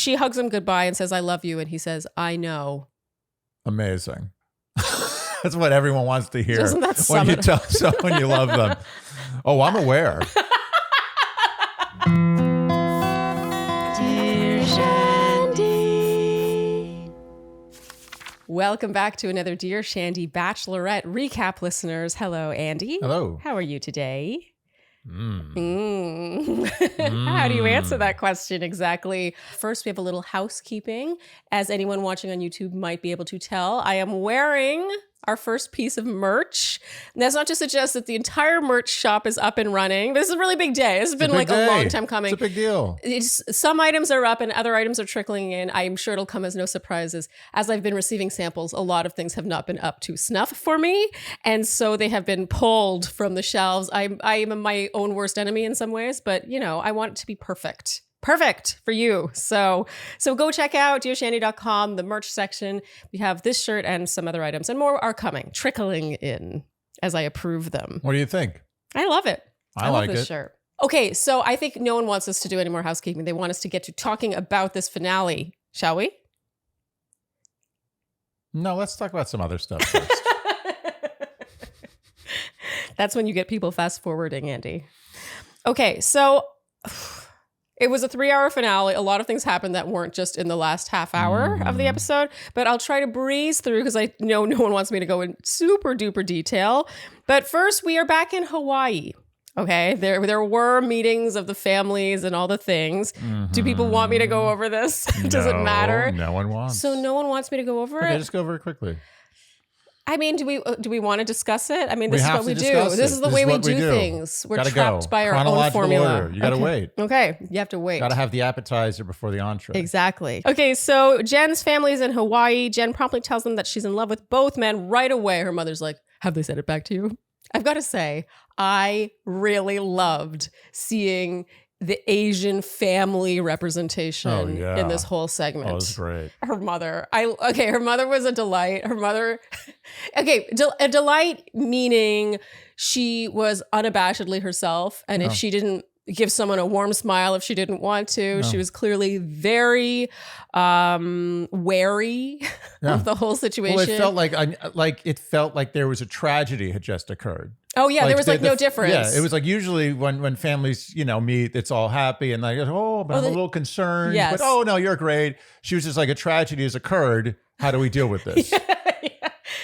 she hugs him goodbye and says, I love you. And he says, I know. Amazing. That's what everyone wants to hear Doesn't that when you sum it tell someone you love them. Oh, I'm aware. Dear Shandy. Welcome back to another Dear Shandy Bachelorette recap, listeners. Hello, Andy. Hello. How are you today? How do you answer that question exactly? First, we have a little housekeeping. As anyone watching on YouTube might be able to tell, I am wearing our first piece of merch. And that's not to suggest that the entire merch shop is up and running. This is a really big day. This has been like a long time coming. It's a big deal. Some items are up and other items are trickling in. I'm sure it'll come as no surprises. As I've been receiving samples, a lot of things have not been up to snuff for me. And so they have been pulled from the shelves. I am my own worst enemy in some ways, but you know, I want it to be perfect. Perfect for you. So go check out dearshandy.com, the merch section. We have this shirt and some other items, and more are coming, trickling in as I approve them. What do you think? I love it. I love this shirt. Okay, so I think no one wants us to do any more housekeeping. They want us to get to talking about this finale, shall we? No, let's talk about some other stuff first. That's when you get people fast forwarding, Andy. Okay, so it was a 3-hour finale. A lot of things happened that weren't just in the last half hour of the episode, but I'll try to breeze through because I know no one wants me to go in super duper detail. But first, we are back in Hawaii. Okay, there were meetings of the families and all the things. Do people want me to go over this? Does it matter? No one wants. So no one wants me to go over it? Just go over it quickly. I mean, do we want to discuss it? I mean, this is what we do. This is the This way is we what we do do. things. We're Gotta trapped go. by our own Chronological formula. order. You gotta wait. Okay, you have to wait. Gotta have the appetizer before the entree. Exactly. Okay, so Jen's family is in Hawaii. Jen promptly tells them that she's in love with both men right away. Her mother's like, have they said it back to you? I've got to say, I really loved seeing the Asian family representation in this whole segment. Oh, it was great. Her mother. Her mother was a delight. Her mother, a delight meaning she was unabashedly herself. And if she didn't give someone a warm smile if she didn't want to, she was clearly very wary of the whole situation. Well, it felt like there was a tragedy had just occurred. Oh yeah, there was no difference. Yeah, it was like usually when families meet, it's all happy and like but I'm a little concerned. Yes. But oh no, you're great. She was just like, a tragedy has occurred. How do we deal with this?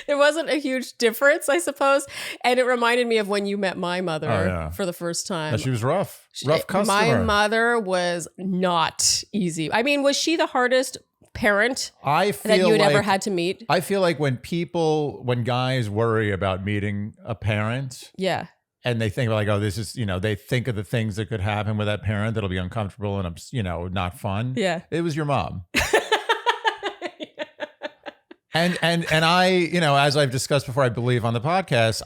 There wasn't a huge difference, I suppose. And it reminded me of when you met my mother for the first time. Yeah, she was rough customer. My mother was not easy. I mean, was she the hardest parent that you had ever had to meet? I feel like when guys worry about meeting a parent. Yeah. And they think like, oh, this is, they think of the things that could happen with that parent that'll be uncomfortable and, not fun. Yeah. It was your mom. And I, as I've discussed before, I believe on the podcast,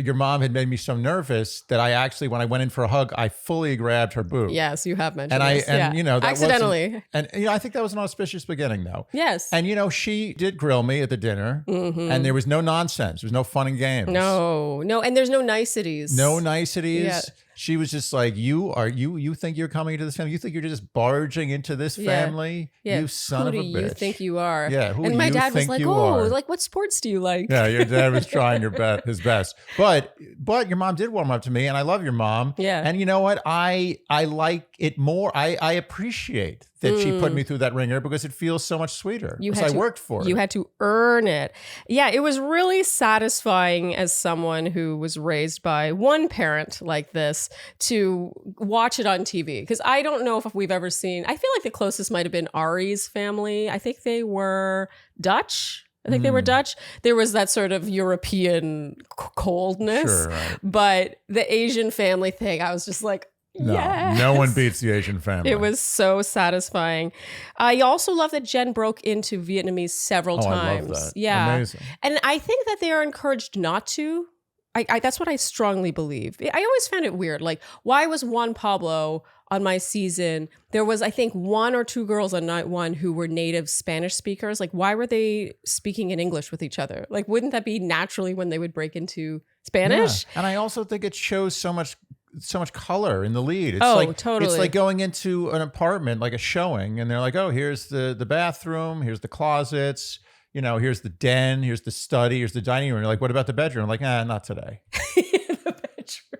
your mom had made me so nervous that I actually, when I went in for a hug, I fully grabbed her boob. Yes, you have mentioned this. That accidentally. I think that was an auspicious beginning, though. Yes. And she did grill me at the dinner, and there was no nonsense. There was no fun and games. No, and there's no niceties. No niceties. Yeah. She was just like, you think you're coming into this family? You think you're just barging into this family? Yeah. You son of a bitch. Who do you think you are? Yeah, who and my do you dad was think like, you are? Like, what sports do you like? Yeah, your dad was trying his best. But your mom did warm up to me, and I love your mom. Yeah. And you know what? I like it more. I appreciate that she put me through that ringer because it feels so much sweeter. Because I worked for it. You had to earn it. Yeah, it was really satisfying as someone who was raised by one parent like this to watch it on TV. Because I don't know if we've ever seen, I feel like the closest might have been Ari's family. I think they were Dutch. They were Dutch. There was that sort of European coldness. Sure, right. But the Asian family thing, I was just like, yes. No one beats the Asian family. It was so satisfying. I also love that Jen broke into Vietnamese several times. I love that. Yeah. Amazing. And I think that they are encouraged not to. That's what I strongly believe. I always found it weird. Like, why was Juan Pablo on my season? There was, I think, 1 or 2 girls on night 1 who were native Spanish speakers. Like, why were they speaking in English with each other? Like, wouldn't that be naturally when they would break into Spanish? Yeah. And I also think it shows so much so much color in the lead. It's totally. It's like going into an apartment, like a showing, and they're like, oh, here's the bathroom, here's the closets, here's the den, here's the study, here's the dining room. You're like, what about the bedroom? I'm like, not today.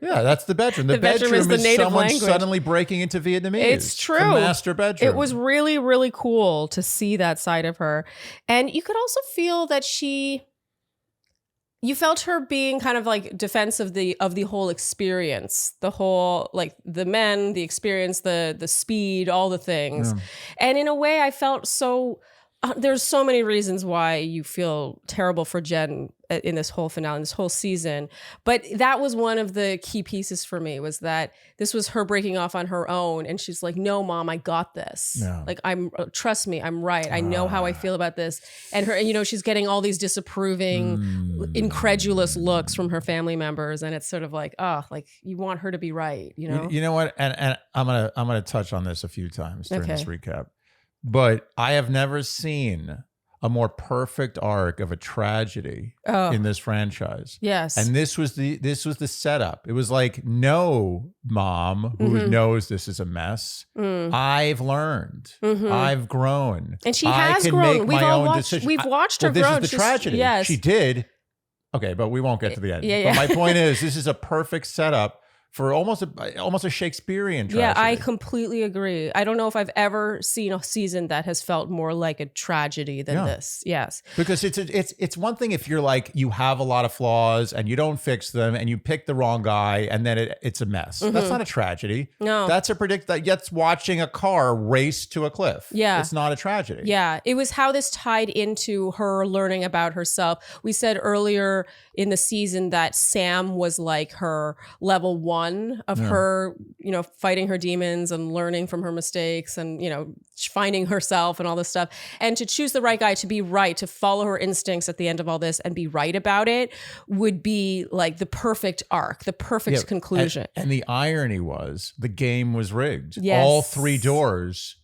Yeah, that's the bedroom. The bedroom is someone language. Suddenly breaking into Vietnamese. It's true. The master bedroom. It was really, really cool to see that side of her. And you could also feel that you felt her being kind of like defensive of the whole experience, the whole, like the men, the experience, the speed, all the things. Yeah. And in a way I felt there's so many reasons why you feel terrible for Jenn in this whole finale, in this whole season. But that was one of the key pieces for me, was that this was her breaking off on her own. And she's like, no, Mom, I got this. Yeah. Like, trust me, I'm right. I know how I feel about this. And her, she's getting all these disapproving, incredulous looks from her family members. And it's sort of like, like you want her to be right, You know what? And I'm gonna touch on this a few times during this recap. But I have never seen a more perfect arc of a tragedy in this franchise. Yes. And this was the setup. It was like, no, Mom, who knows this is a mess. I've learned. I've grown. And she has grown. We've all watched. We've watched her grow. This is the tragedy. Yes. She did. Okay, but we won't get to the end. Yeah. But my point is, this is a perfect setup for almost a Shakespearean tragedy. Yeah, I completely agree. I don't know if I've ever seen a season that has felt more like a tragedy than this. Yes. Because it's one thing if you're like, you have a lot of flaws and you don't fix them and you pick the wrong guy and then it's a mess. That's not a tragedy. No. That's that's watching a car race to a cliff. Yeah. It's not a tragedy. Yeah. It was how this tied into her learning about herself. We said earlier in the season that Sam was like her level 1 of her, fighting her demons and learning from her mistakes and, finding herself and all this stuff. And to choose the right guy, to be right, to follow her instincts at the end of all this and be right about it would be like the perfect arc, the perfect conclusion. And the irony was the game was rigged. Yes. All 3 doors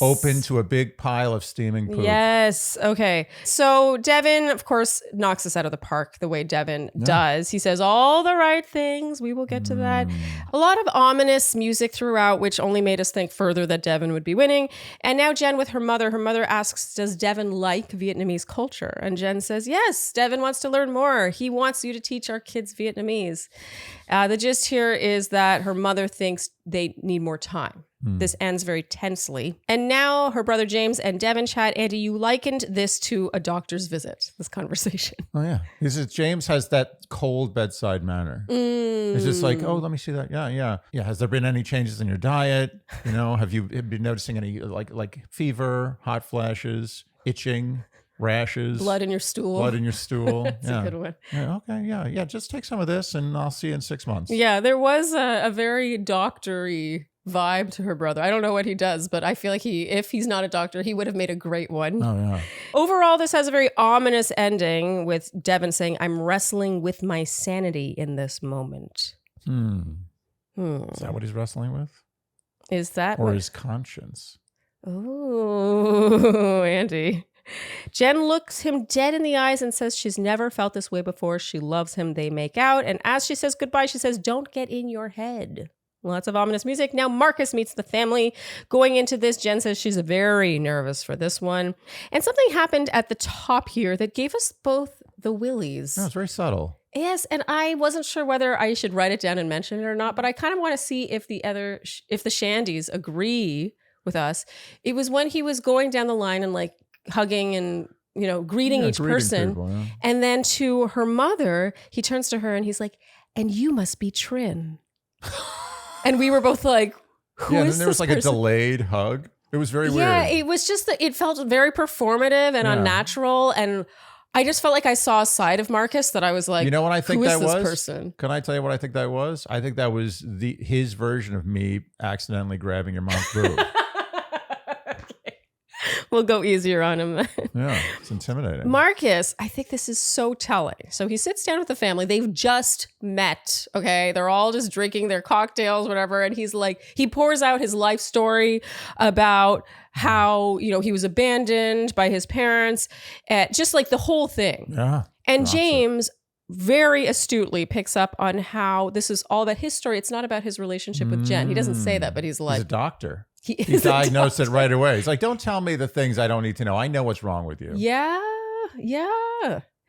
open to a big pile of steaming poop. Yes. Okay. So Devin, of course, knocks us out of the park the way Devin does. He says all the right things. We will get to that. A lot of ominous music throughout, which only made us think further that Devin would be winning. And now Jenn with her mother asks, does Devin like Vietnamese culture? And Jenn says, yes, Devin wants to learn more. He wants you to teach our kids Vietnamese. The gist here is that her mother thinks they need more time. This ends very tensely. And now her brother James and Devin chat. Andy, you likened this to a doctor's visit, this conversation. Oh, yeah. James has that cold bedside manner. It's just like, oh, let me see that. Yeah. Has there been any changes in your diet? Have you been noticing any like fever, hot flashes, itching? Rashes, blood in your stool. That's a good one. Yeah, okay, yeah. Just take some of this, and I'll see you in 6 months. Yeah, there was a very doctor-y vibe to her brother. I don't know what he does, but I feel like if he's not a doctor, he would have made a great one. Oh yeah. Overall, this has a very ominous ending with Devin saying, "I'm wrestling with my sanity in this moment." Is that what he's wrestling with? Is that or his conscience? Oh, Andy. Jenn looks him dead in the eyes and says she's never felt this way before. She loves him. They make out. And as she says goodbye, she says, don't get in your head. Lots of ominous music. Now Marcus meets the family. Going into this, Jenn says she's very nervous for this one. And something happened at the top here that gave us both the willies. No, it's very subtle. Yes, and I wasn't sure whether I should write it down and mention it or not, but I kind of want to see if the Shandys agree with us. It was when he was going down the line and like hugging and greeting each person. People, yeah. And then to her mother, he turns to her and he's like, and you must be Trin. And we were both like, who is this and then there was like person? A delayed hug. It was very weird. Yeah, it was just that it felt very performative and unnatural. And I just felt like I saw a side of Marcus that I was like, what I think who that is this was? person? Can I tell you what I think that was? I think that was his version of me accidentally grabbing your mom's boob. We'll go easier on him then. Yeah, it's intimidating. Marcus, I think this is so telling. So he sits down with the family. They've just met, okay? They're all just drinking their cocktails, whatever. And he's like, he pours out his life story about how, he was abandoned by his parents, just like the whole thing. Yeah. And James, very astutely picks up on how this is all about his story. It's not about his relationship with Jenn. He doesn't say that, but he's like... He's a doctor. He is a diagnosed it doctor. right away. He's like, don't tell me the things I don't need to know. I know what's wrong with you. Yeah.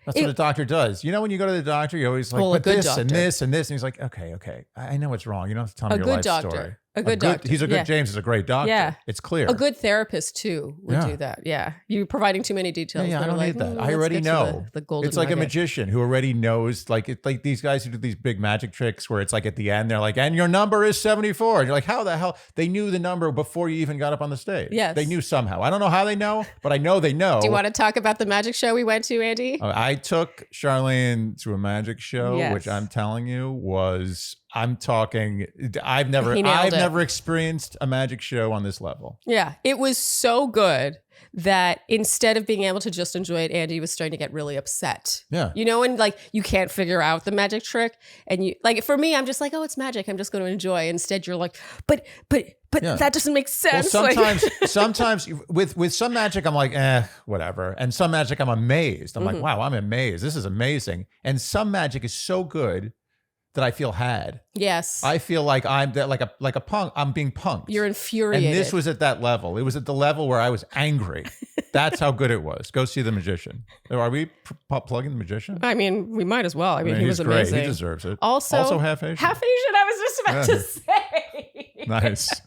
That's what a doctor does. You know, when you go to the doctor, you're always like, Well, a but good this and doctor. this and this. And he's like, okay. I know what's wrong. You don't have to tell me A your good life doctor. story. A good doctor. He's a good, Yeah. James is a great doctor. Yeah. It's clear. A good therapist, too, would Yeah. do that. Yeah. You're providing too many details. Yeah, I They're don't like, need that. I let's already get to know. The golden It's like a nugget. magician who already knows, like these guys who do these big magic tricks where it's like at the end, they're like, and your number is 74. And you're like, how the hell? They knew the number before you even got up on the stage. Yes. They knew somehow. I don't know how they know, but I know they know. Do you want to talk about the magic show we went to, Andy? I took Sharleen to a magic show, Yes. which I'm telling you was, I've He never nailed it. experienced a magic show on this level. Yeah. It was so good that instead of being able to just enjoy it, Andy was starting to get really upset. Yeah. You know, and like you can't figure out the magic trick. And you like for me, I'm just like, oh, it's magic. I'm just going to enjoy. Instead, you're like, but Yeah. that doesn't make Well, sense. Like- sometimes with some magic, I'm like, whatever. And some magic, I'm amazed. I'm like, wow, I'm amazed. This is amazing. And some magic is so good that I feel had. yes. I feel like I'm like a punk. I'm being punked. You're infuriated. And this was at that level. It was at the level where I was angry. That's how good it was. Go see The Magician. Are we plugging The Magician? I mean, we might as well. I mean, he was he's great. amazing. He deserves it. Also half Asian. Half Asian, I was just about Yeah. to say. Nice.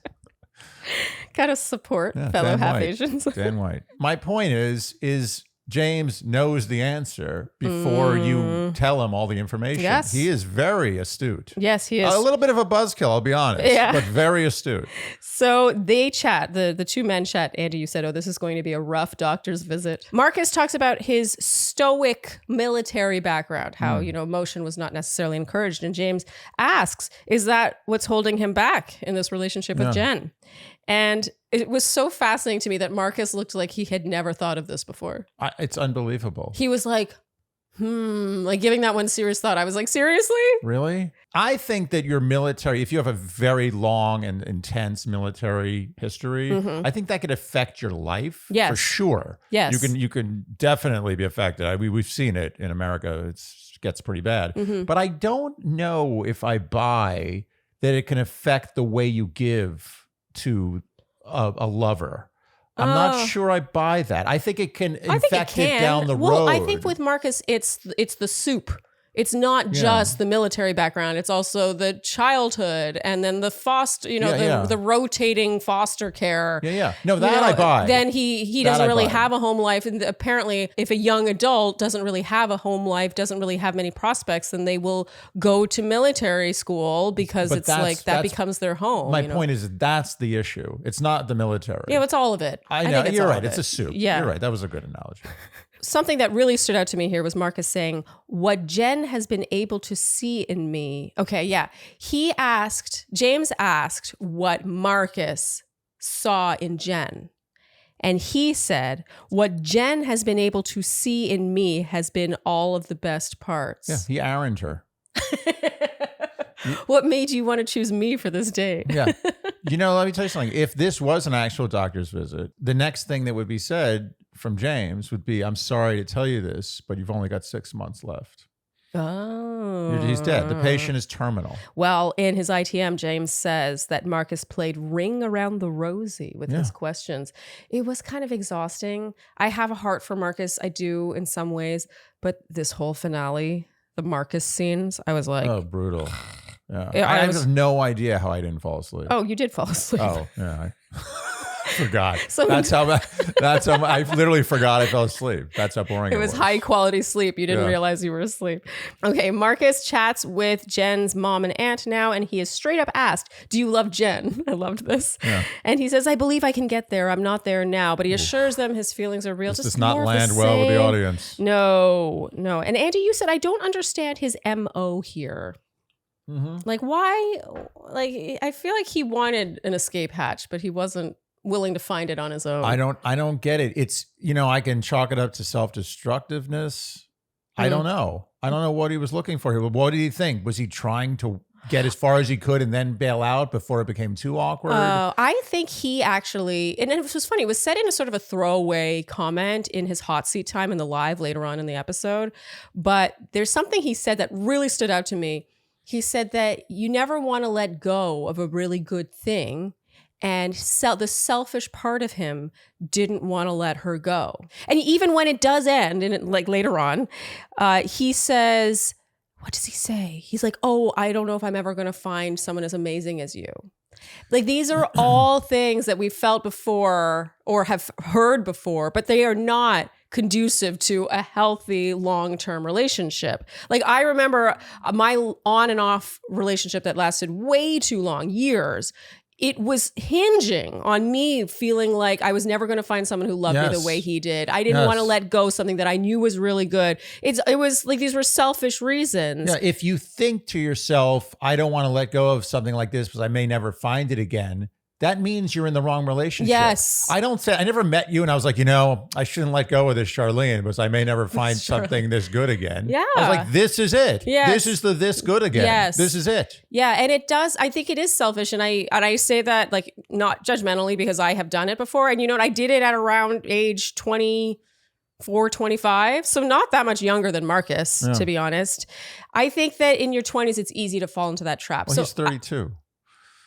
Gotta support Yeah, fellow Dan half White. Asians. Dan White. My point is James knows the answer before you tell him all the information. Yes. He is very astute. Yes, he is. A little bit of a buzzkill, I'll be honest, Yeah. but very astute. So they chat, the two men chat. Andy, you said, oh, this is going to be a rough doctor's visit. Marcus talks about his stoic military background, how, emotion was not necessarily encouraged. And James asks, is that what's holding him back in this relationship with Jenn? And it was so fascinating to me that Marcus looked like he had never thought of this before. It's unbelievable. He was like, like giving that one serious thought. I was like, seriously? Really? I think that your military, if you have a very long and intense military history, I think that could affect your life Yes. for sure. Yes. You can definitely be affected. We've seen it in America. It gets pretty bad. But I don't know if I buy that it can affect the way you give to a lover. I'm not sure I buy that. I think it can infect it down the road. Well, I think with Marcus, it's the soup. It's not just the military background. It's also the childhood and then the foster, the rotating foster care. Yeah. No, that I buy. Then he That doesn't I really buy. have a home life. And apparently, if a young adult doesn't really have a home life, doesn't really have many prospects, then they will go to military school because But it's like that that's- becomes their home. My point is that's the issue. It's not the military. Yeah, it's all of it. I know. think it's You're all right. of It's it. a soup. Yeah. You're right. That was a good analogy. Something that really stood out to me here was Marcus saying, what Jenn has been able to see in me. Okay, yeah. James asked what Marcus saw in Jenn. And he said, what Jenn has been able to see in me has been all of the best parts. Yeah. He Aaroned her. What made you want to choose me for this date? Yeah. Let me tell you something. If this was an actual doctor's visit, the next thing that would be said from James would be, I'm sorry to tell you this, but you've only got 6 months left. Oh. He's dead. The patient is terminal. Well, in his ITM, James says that Marcus played Ring Around the Rosie with his questions. It was kind of exhausting. I have a heart for Marcus. I do in some ways. But this whole finale, the Marcus scenes, I was like, Oh, brutal. Yeah. Yeah, I I was- have no idea how I didn't fall asleep. oh, you did fall asleep. Oh, yeah. I forgot. So- that's how I literally forgot I fell asleep. That's how boring It was high quality sleep. You didn't Yeah. realize you were asleep. Okay, Marcus chats with Jen's mom and aunt now, and he is straight up asked, do you love Jenn? I loved this. Yeah. And he says, I believe I can get there. I'm not there now. But he assures them his feelings are real. This Just does not more of the land well with the same. audience. No. And Andy, you said, I don't understand his MO here. Like, why? Like, I feel like he wanted an escape hatch, but he wasn't willing to find it on his own. I don't get it. It's, I can chalk it up to self-destructiveness. I don't know. I don't know what he was looking for here. What did he think? Was he trying to get as far as he could and then bail out before it became too awkward? I think he actually, and it was funny, it was said in a sort of a throwaway comment in his hot seat time in the live later on in the episode. But there's something he said that really stood out to me. He said that you never want to let go of a really good thing. And the selfish part of him didn't want to let her go. And even when it does end, and like later on, he says, what does he say? He's like, oh, I don't know if I'm ever going to find someone as amazing as you. Like, these are all things that we've felt before or have heard before, but they are not conducive to a healthy long-term relationship. Like, I remember my on and off relationship that lasted way too long, years. It was hinging on me feeling like I was never going to find someone who loved me the way he did. I didn't want to let go something that I knew was really good. It was like these were selfish reasons. Yeah, if you think to yourself, I don't want to let go of something like this because I may never find it again, that means you're in the wrong relationship. Yes. I never met you and I was like, I shouldn't let go of this Sharleen because I may never find something this good again. Yeah. I was like, this is it. Yes. This is this good again. Yes. This is it. Yeah. And it does, I think it is selfish. And I say that like not judgmentally because I have done it before. And you know what? I did it at around age 24, 25. So not that much younger than Marcus, to be honest. I think that in your 20s, it's easy to fall into that trap. Well, he's 32.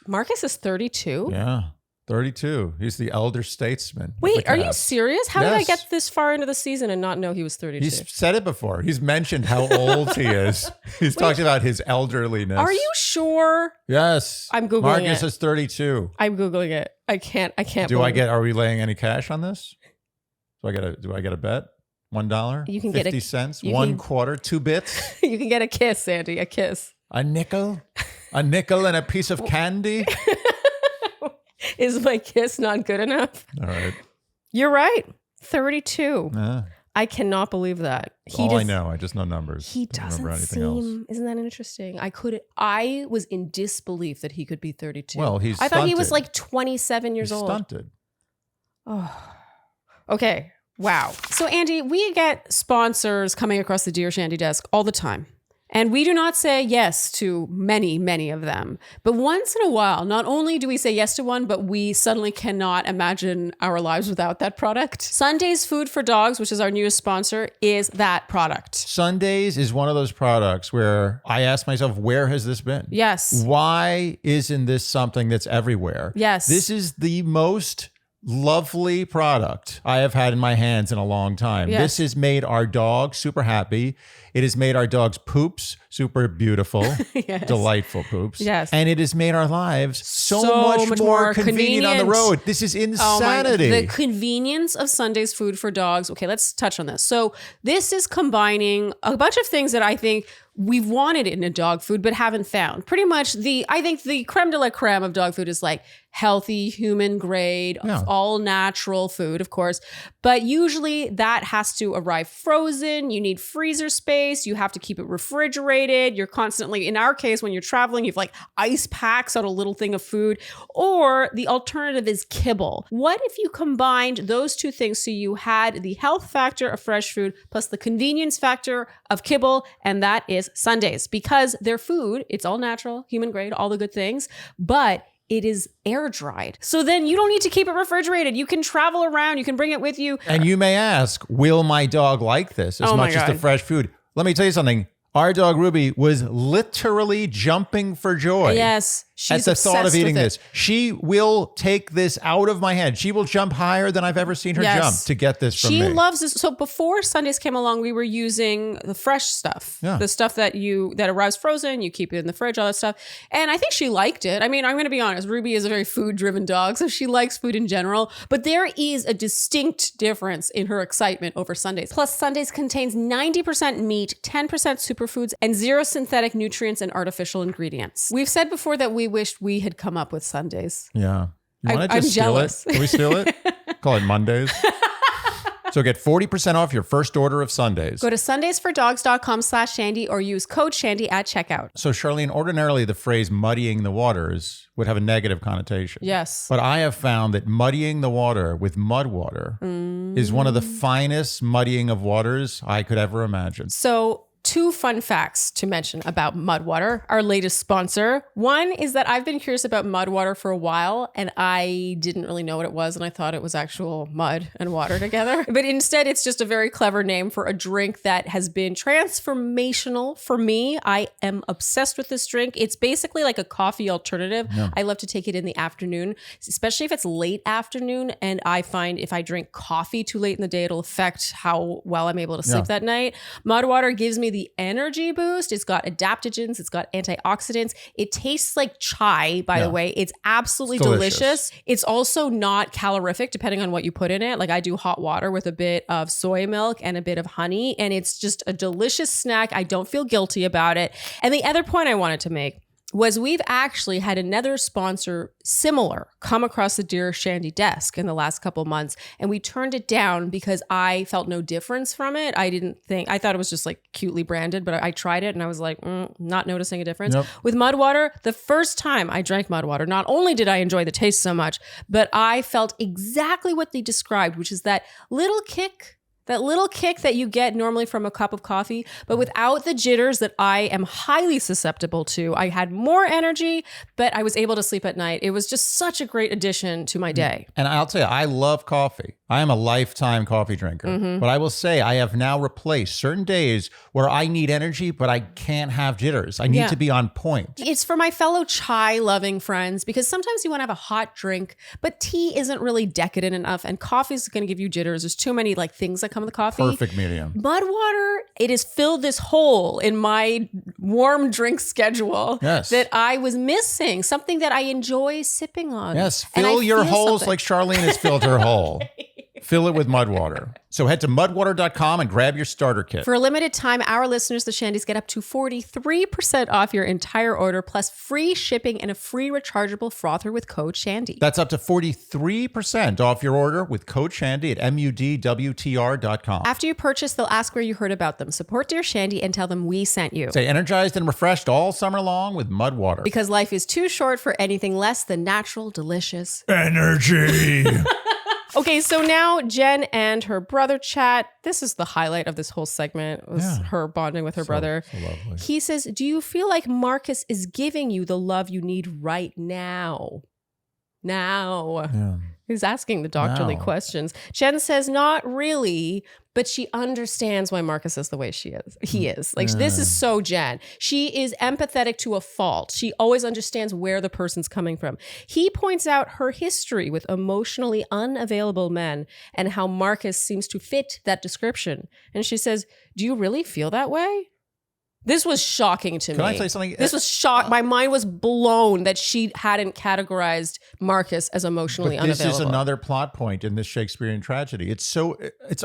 Marcus is 32? Yeah, 32. He's the elder statesman. Wait, are you serious? How did I get this far into the season and not know he was 32? He's said it before. He's mentioned how old he is. He's talked about his elderliness. Are you sure? Yes. I'm Googling Marcus it. is 32. I'm Googling it. I can't Are we laying any cash on this? Do I get a bet? $1? You can 50 get cents? 1 quarter? 2 bits? You can get a kiss, Sandy, a kiss. A nickel? A nickel and a piece of candy? Is my kiss not good enough? All right. You're right. 32. Yeah. I cannot believe that. I know. I just know numbers. He doesn't seem. Isn't that interesting? I was in disbelief that he could be 32. Well, I thought he was like 27 years old. Stunted. Oh. Okay. Wow. So Andy, we get sponsors coming across the Dear Shandy desk all the time. And we do not say yes to many, many of them. But once in a while, not only do we say yes to one, but we suddenly cannot imagine our lives without that product. Sunday's Food for Dogs, which is our newest sponsor, is that product. Sundays is one of those products where I ask myself, where has this been? Yes. Why isn't this something that's everywhere? Yes. This is the most lovely product I have had in my hands in a long time. Yes. This has made our dog super happy. It has made our dog's poops super beautiful, yes. delightful poops. Yes. And it has made our lives so much more convenient on the road. This is insanity. The convenience of Sunday's Food for Dogs. Okay, let's touch on this. So this is combining a bunch of things that I think we've wanted in a dog food, but haven't found. Pretty much I think the creme de la creme of dog food is like healthy, human grade, all natural food, of course. But usually that has to arrive frozen. You need freezer space. You have to keep it refrigerated. You're constantly, in our case, when you're traveling, you've like ice packs on a little thing of food. Or the alternative is kibble. What if you combined those two things so you had the health factor of fresh food plus the convenience factor of kibble, and that is Sundays, because their food, it's all natural, human grade, all the good things, but it is air dried. So then you don't need to keep it refrigerated. You can travel around, you can bring it with you. And you may ask, will my dog like this as much as the fresh food? Let me tell you something. Our dog Ruby was literally jumping for joy. Yes. At the thought of eating this. She will take this out of my hand. She will jump higher than I've ever seen her jump to get this from me. She loves this. So before Sundays came along, we were using the fresh stuff. Yeah. The stuff that arrives frozen, you keep it in the fridge, all that stuff. And I think she liked it. I mean, I'm going to be honest. Ruby is a very food-driven dog, so she likes food in general. But there is a distinct difference in her excitement over Sundays. Plus, Sundays contains 90% meat, 10% superfoods, and 0 synthetic nutrients and artificial ingredients. We've said before that we wished we had come up with Sundays. Yeah. You want to I'm just steal jealous. it? Can we steal it? Call it Mondays. So get 40% off your first order of Sundays. Go to sundaysfordogs.com/Shandy or use code Shandy at checkout. So Sharleen, ordinarily the phrase muddying the waters would have a negative connotation. Yes. But I have found that muddying the water with mud water is one of the finest muddying of waters I could ever imagine. So two fun facts to mention about Mudwater, our latest sponsor. One is that I've been curious about Mudwater for a while, and I didn't really know what it was, and I thought it was actual mud and water together. But instead, it's just a very clever name for a drink that has been transformational for me. I am obsessed with this drink. It's basically like a coffee alternative. Yeah. I love to take it in the afternoon, especially if it's late afternoon, and I find if I drink coffee too late in the day, it'll affect how well I'm able to sleep that night. Mudwater gives me the energy boost. It's got adaptogens. It's got antioxidants. It tastes like chai, by the way. It's absolutely delicious. It's also not calorific, depending on what you put in it. Like I do hot water with a bit of soy milk and a bit of honey, and it's just a delicious snack. I don't feel guilty about it. And the other point I wanted to make was we've actually had another sponsor similar come across the Dear Shandy desk in the last couple of months, and we turned it down because I felt no difference from it. I thought it was just like cutely branded, but I tried it and I was like, not noticing a difference. Nope. With Mudwater, the first time I drank Mudwater, not only did I enjoy the taste so much, but I felt exactly what they described, which is that little kick that you get normally from a cup of coffee, but without the jitters that I am highly susceptible to. I had more energy, but I was able to sleep at night. It was just such a great addition to my day. And I'll tell you, I love coffee. I am a lifetime coffee drinker. But I will say I have now replaced certain days where I need energy, but I can't have jitters. I need to be on point. It's for my fellow chai-loving friends, because sometimes you want to have a hot drink, but tea isn't really decadent enough, and coffee is going to give you jitters. There's too many like things that come with coffee. Perfect medium. Mudwater, it has filled this hole in my warm drink schedule that I was missing, something that I enjoy sipping on. Yes, fill your holes like Sharleen has filled her hole. Fill it with Mudwater. So head to mudwater.com and grab your starter kit. For a limited time, our listeners, the Shandies, get up to 43% off your entire order, plus free shipping and a free rechargeable frother with code Shandy. That's up to 43% off your order with code Shandy at mudwtr.com. After you purchase, they'll ask where you heard about them. Support Dear Shandy and tell them we sent you. Stay energized and refreshed all summer long with Mudwater. Because life is too short for anything less than natural, delicious energy. Okay, so now Jenn and her brother chat. This is the highlight of this whole segment, was her bonding with her brother. So lovely. He says, do you feel like Marcus is giving you the love you need right now? Yeah. He's asking the doctorly questions. Jenn says, not really, but she understands why Marcus is the way he is. Like, this is so Jenn. She is empathetic to a fault. She always understands where the person's coming from. He points out her history with emotionally unavailable men and how Marcus seems to fit that description. And she says, do you really feel that way? This was shocking to me. Can I say something? This was shock. My mind was blown that she hadn't categorized Marcus as emotionally unavailable. This is another plot point in this Shakespearean tragedy. It's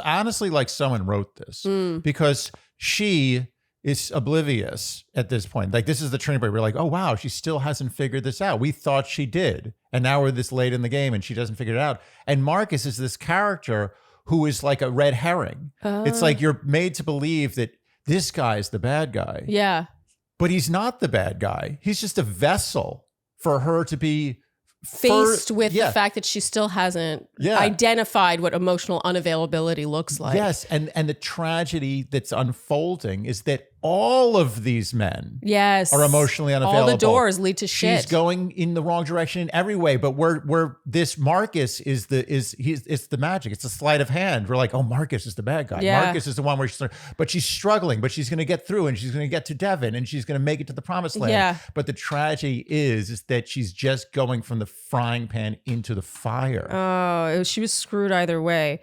honestly like someone wrote this because she is oblivious at this point. Like, this is the turning point. We're like, oh, wow, she still hasn't figured this out. We thought she did. And now we're this late in the game and she doesn't figure it out. And Marcus is this character who is like a red herring. It's like you're made to believe that this guy's the bad guy. Yeah. But he's not the bad guy. He's just a vessel for her to be faced with the fact that she still hasn't identified what emotional unavailability looks like. Yes. And the tragedy that's unfolding is that all of these men are emotionally unavailable. All the doors lead to shit. She's going in the wrong direction in every way, but we're this Marcus it's the magic. It's the sleight of hand. We're like, oh, Marcus is the bad guy. Yeah. Marcus is the one where she's struggling, but she's going to get through and she's going to get to Devin and she's going to make it to the promised land. Yeah. But the tragedy is that she's just going from the frying pan into the fire. Oh, she was screwed either way.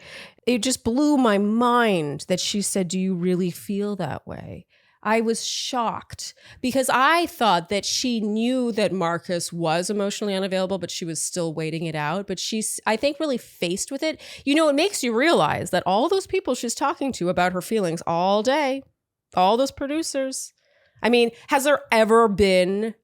It just blew my mind that she said, do you really feel that way? I was shocked because I thought that she knew that Marcus was emotionally unavailable, but she was still waiting it out. But she's, I think, really faced with it. You know, it makes you realize that all those people she's talking to about her feelings all day, all those producers. I mean, has there ever been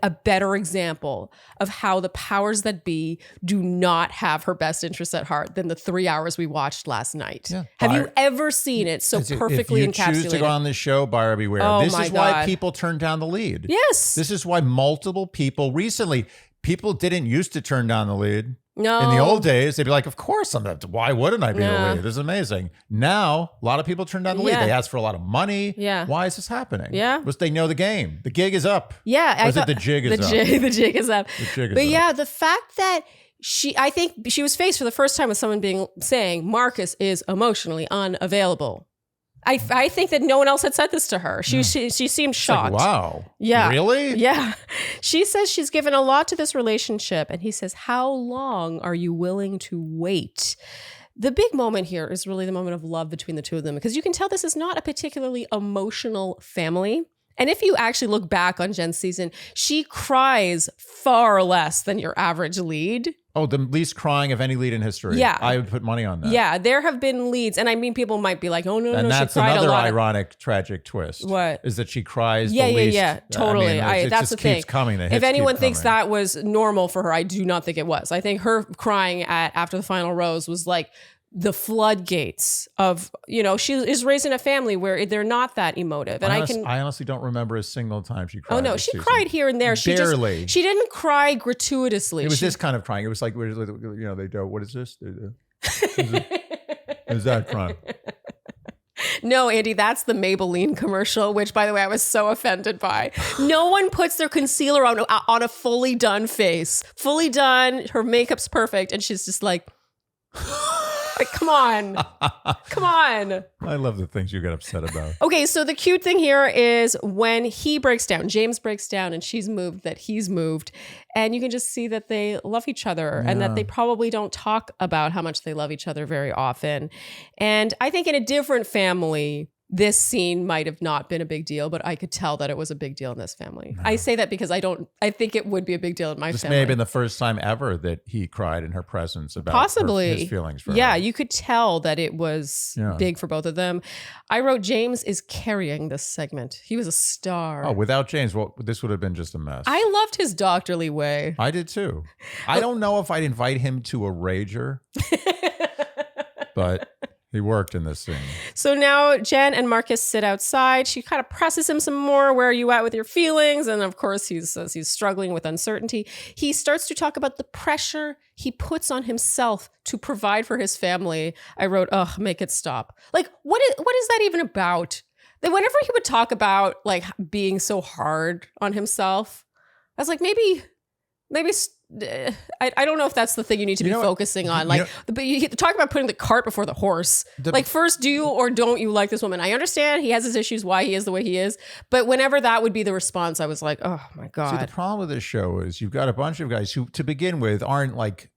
a better example of how the powers that be do not have her best interests at heart than the 3 hours we watched last night? Yeah. Have you ever seen it so perfectly encapsulated? If you choose to go on this show, buyer beware. Oh, this is why people turn down the lead. Yes. This is why multiple people recently, people didn't used to turn down the lead. No. In the old days, they'd be like, of course I'm not. Why wouldn't I be the Yeah. lead? This is amazing. Now, a lot of people turn down the lead. Yeah. They ask for a lot of money. Yeah. Why is this happening? Yeah. Because they know the game. The gig is up. Yeah. Or is it the jig is up? The jig is up. The jig is But up. yeah, the fact that I think she was faced for the first time with someone saying Marcus is emotionally unavailable. I think that no one else had said this to her. She seemed shocked. Like, wow. Yeah. Really? Yeah. She says she's given a lot to this relationship. And he says, how long are you willing to wait? The big moment here is really the moment of love between the two of them, because you can tell this is not a particularly emotional family. And if you actually look back on Jenn's season, she cries far less than your average lead. Oh, the least crying of any lead in history. Yeah. I would put money on that. Yeah, there have been leads. And I mean, people might be like, oh, no, And no, that's she cried another a lot. ironic, tragic twist. What? Is that she cries Yeah, the yeah, least. yeah, totally. I mean, it that's just the thing. keeps coming. The If hits anyone keep thinks coming. that was normal for her, I do not think it was. I think her crying after the final rose was like the floodgates of, she is raised in a family where they're not that emotive. And I honestly don't remember a single time she cried. Oh no, this she season. cried here and there. Barely. She didn't cry gratuitously. It was this kind of crying. It was like, they do, what is this? Is that crying? No, Andy, that's the Maybelline commercial, which, by the way, I was so offended by. No one puts their concealer on a fully done face. Fully done, her makeup's perfect, and she's just like come on. Come on. I love the things you get upset about. Okay, so the cute thing here is when he breaks down, James breaks down and she's moved that he's moved. And you can just see that they love each other and that they probably don't talk about how much they love each other very often. And I think in a different family, this scene might have not been a big deal, but I could tell that it was a big deal in this family. No. I say that because I think it would be a big deal in my family. This may have been the first time ever that he cried in her presence about possibly his feelings for her. Yeah, you could tell that it was big for both of them. I wrote James is carrying this segment. He was a star. Oh, without James, well, this would have been just a mess. I loved his doctorly way. I did too. I don't know if I'd invite him to a rager, but he worked in this scene. So now Jenn and Marcus sit outside. She kind of presses him some more. Where are you at with your feelings? And of course, he says he's struggling with uncertainty. He starts to talk about the pressure he puts on himself to provide for his family. I wrote, make it stop. Like, what is that even about? That whenever he would talk about like being so hard on himself, I was like, maybe I don't know if that's the thing you need to be focusing on. Like, but you talk about putting the cart before the horse. Like, first, do you or don't you like this woman? I understand he has his issues, why he is the way he is. But whenever that would be the response, I was like, oh my God. See, the problem with this show is you've got a bunch of guys who, to begin with, aren't like,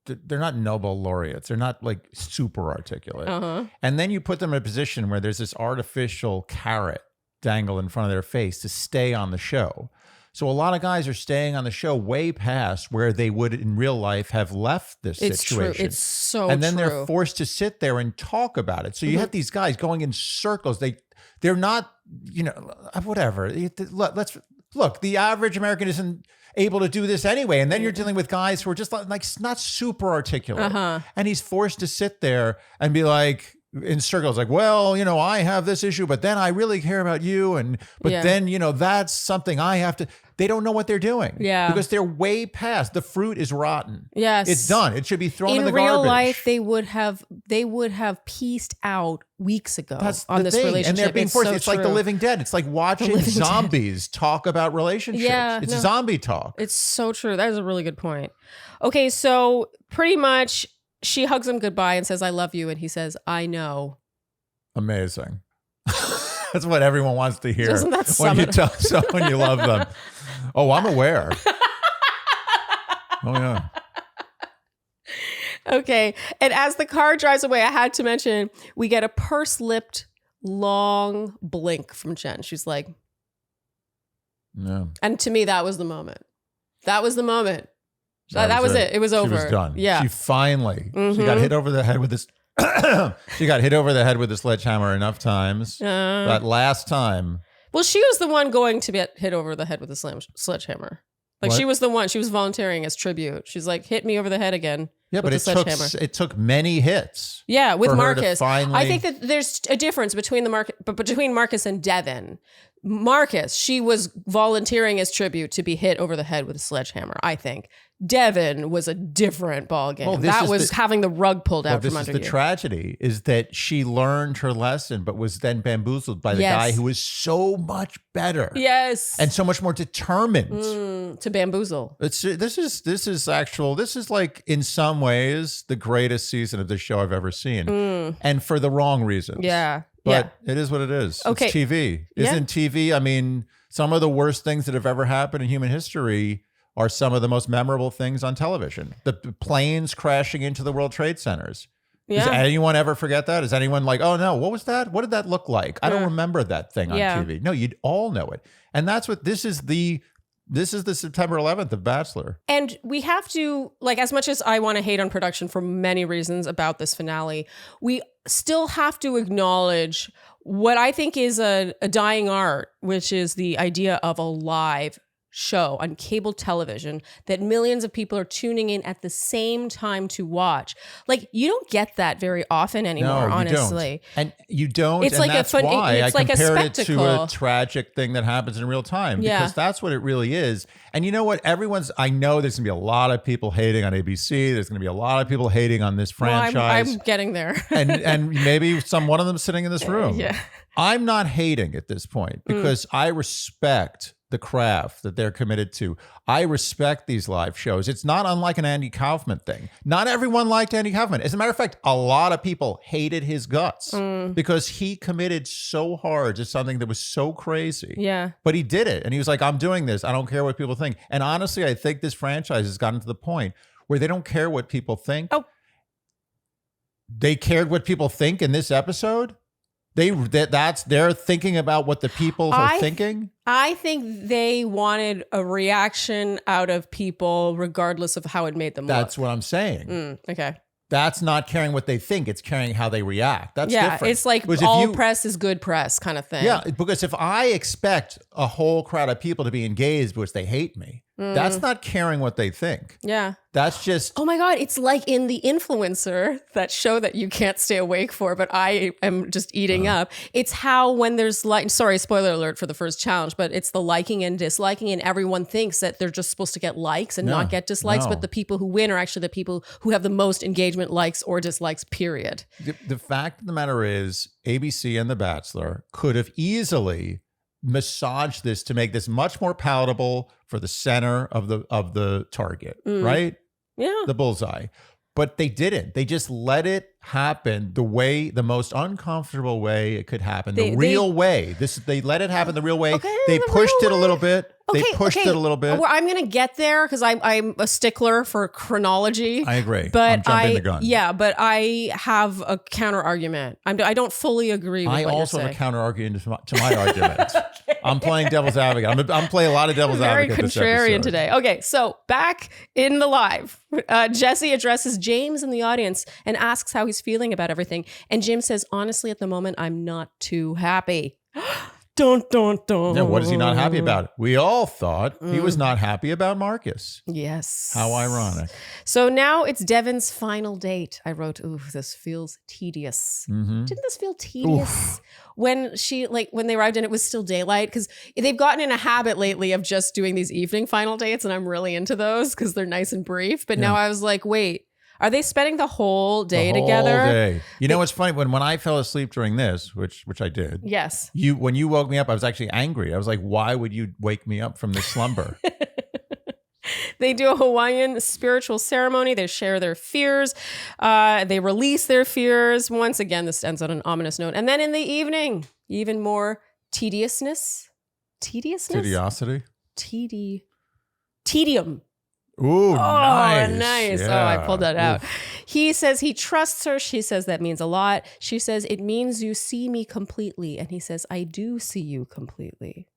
they're not Nobel laureates. They're not like super articulate. And then you put them in a position where there's this artificial carrot dangle in front of their face to stay on the show. So a lot of guys are staying on the show way past where they would in real life have left this situation. True. It's so true. And then they're forced to sit there and talk about it. So you have these guys going in circles. They're not, whatever. Look, the average American isn't able to do this anyway. And then you're dealing with guys who are just like not super articulate. And he's forced to sit there and be like, in circles, like, well, I have this issue, but then I really care about you. But then, that's something I have to, they don't know what they're doing. Yeah. Because they're way past, the fruit is rotten. Yes. It's done. It should be thrown in the garbage. In real life, they would have pieced out weeks ago on this relationship. And they're being forced. So it's like The Living Dead. It's like watching zombies talk about relationships. Yeah, it's zombie talk. It's so true. That is a really good point. Okay, so pretty much she hugs him goodbye and says, I love you. And he says, I know. Amazing. That's what everyone wants to hear. Doesn't that when you tell someone you love them. Oh, I'm aware. Oh, yeah. Okay. And as the car drives away, I had to mention, we get a purse-lipped, long blink from Jenn. She's like, no. And to me, that was the moment. That was the moment. That was it. It was over. She was done. Yeah. She finally, she got hit over the head with this. She got hit over the head with a sledgehammer enough times. That last time. Well, she was the one going to get hit over the head with a sledgehammer. Like she was the one. She was volunteering as tribute. She's like, hit me over the head again. Yeah, but it took many hits. Yeah, with Marcus. Finally... I think that there's a difference between between Marcus and Devin. Marcus, she was volunteering as tribute to be hit over the head with a sledgehammer, I think. Devin was a different ballgame. Well, That was having the rug pulled out from under you. This is the tragedy, is that she learned her lesson, but was then bamboozled by the guy who was so much better. Yes. And so much more determined to bamboozle. This is like, in some ways, the greatest season of this show I've ever seen. And for the wrong reasons. Yeah. But it is what it is. Okay. It's TV. Isn't TV, I mean, some of the worst things that have ever happened in human history are some of the most memorable things on television. The planes crashing into the World Trade Centers. Yeah. Does anyone ever forget that? Is anyone like, oh no, what was that? What did that look like? I don't remember that thing on TV. No, you'd all know it. And that's what this is the September 11th of Bachelor. And we have to, like, as much as I want to hate on production for many reasons about this finale, we still have to acknowledge what I think is a dying art, which is the idea of a live show on cable television that millions of people are tuning in at the same time to watch. Like, you don't get that very often anymore, honestly. And you don't. It's like that's why I compared it to a tragic thing that happens in real time, because that's what it really is. And you know what? I know there's gonna be a lot of people hating on ABC. There's gonna be a lot of people hating on this franchise. Well, I'm getting there. and maybe one of them sitting in this room. Yeah. I'm not hating at this point because I respect the craft that they're committed to. I respect these live shows. It's not unlike an Andy Kaufman thing. Not everyone liked Andy Kaufman. As a matter of fact, a lot of people hated his guts because he committed so hard to something that was so crazy. Yeah. But he did it. And he was like, I'm doing this. I don't care what people think. And honestly, I think this franchise has gotten to the point where they don't care what people think. Oh. They cared what people think in this episode. They're thinking about what the people are thinking. I think they wanted a reaction out of people regardless of how it made them look. That's what I'm saying. Okay. That's not caring what they think. It's caring how they react. That's different. It's like all press is good press kind of thing. Yeah, because if I expect a whole crowd of people to be engaged because they hate me, that's not caring what they think. Yeah. That's just... Oh my God, it's like in The Influencer, that show that you can't stay awake for, but I am just eating up. It's how when there's sorry, spoiler alert for the first challenge, but it's the liking and disliking, and everyone thinks that they're just supposed to get likes and not get dislikes, but the people who win are actually the people who have the most engagement, likes or dislikes, period. The fact of the matter is, ABC and The Bachelor could have easily massaged this to make this much more palatable for the center of the target, right? Yeah. The bullseye. But they didn't. They just let it happen the most uncomfortable way it could happen. The real way. They let it happen the real way. Okay, they pushed it a little bit. They pushed it a little bit. Well, I'm going to get there because I'm a stickler for chronology. I agree. But I'm jumping the gun. Yeah, but I have a counter argument. I don't fully agree with what you're saying. I also have a counter argument to my argument. Okay. I'm playing devil's advocate. I'm playing a lot of devil's advocate. Very contrarian today. Okay, so back in the live, Jesse addresses James in the audience and asks how he's feeling about everything. And Jim says, honestly, at the moment, I'm not too happy. Dun, dun, dun. Yeah, what is he not happy about? We all thought he was not happy about Marcus. Yes. How ironic. So now it's Devin's final date. I wrote, ooh, this feels tedious. Didn't this feel tedious? When they arrived and it was still daylight? Because they've gotten in a habit lately of just doing these evening final dates, and I'm really into those because they're nice and brief. But now I was like, wait. Are they spending the whole day together? Whole day. You know what's funny? When I fell asleep during this, which I did. Yes. When you woke me up, I was actually angry. I was like, why would you wake me up from this slumber? They do a Hawaiian spiritual ceremony. They share their fears. They release their fears. Once again, this ends on an ominous note. And then in the evening, even more tediousness. Tediosity? Tedium. Ooh, nice. Nice. Yeah. Oh, I pulled that out. He says he trusts her. She says that means a lot. She says it means you see me completely. And he says, I do see you completely.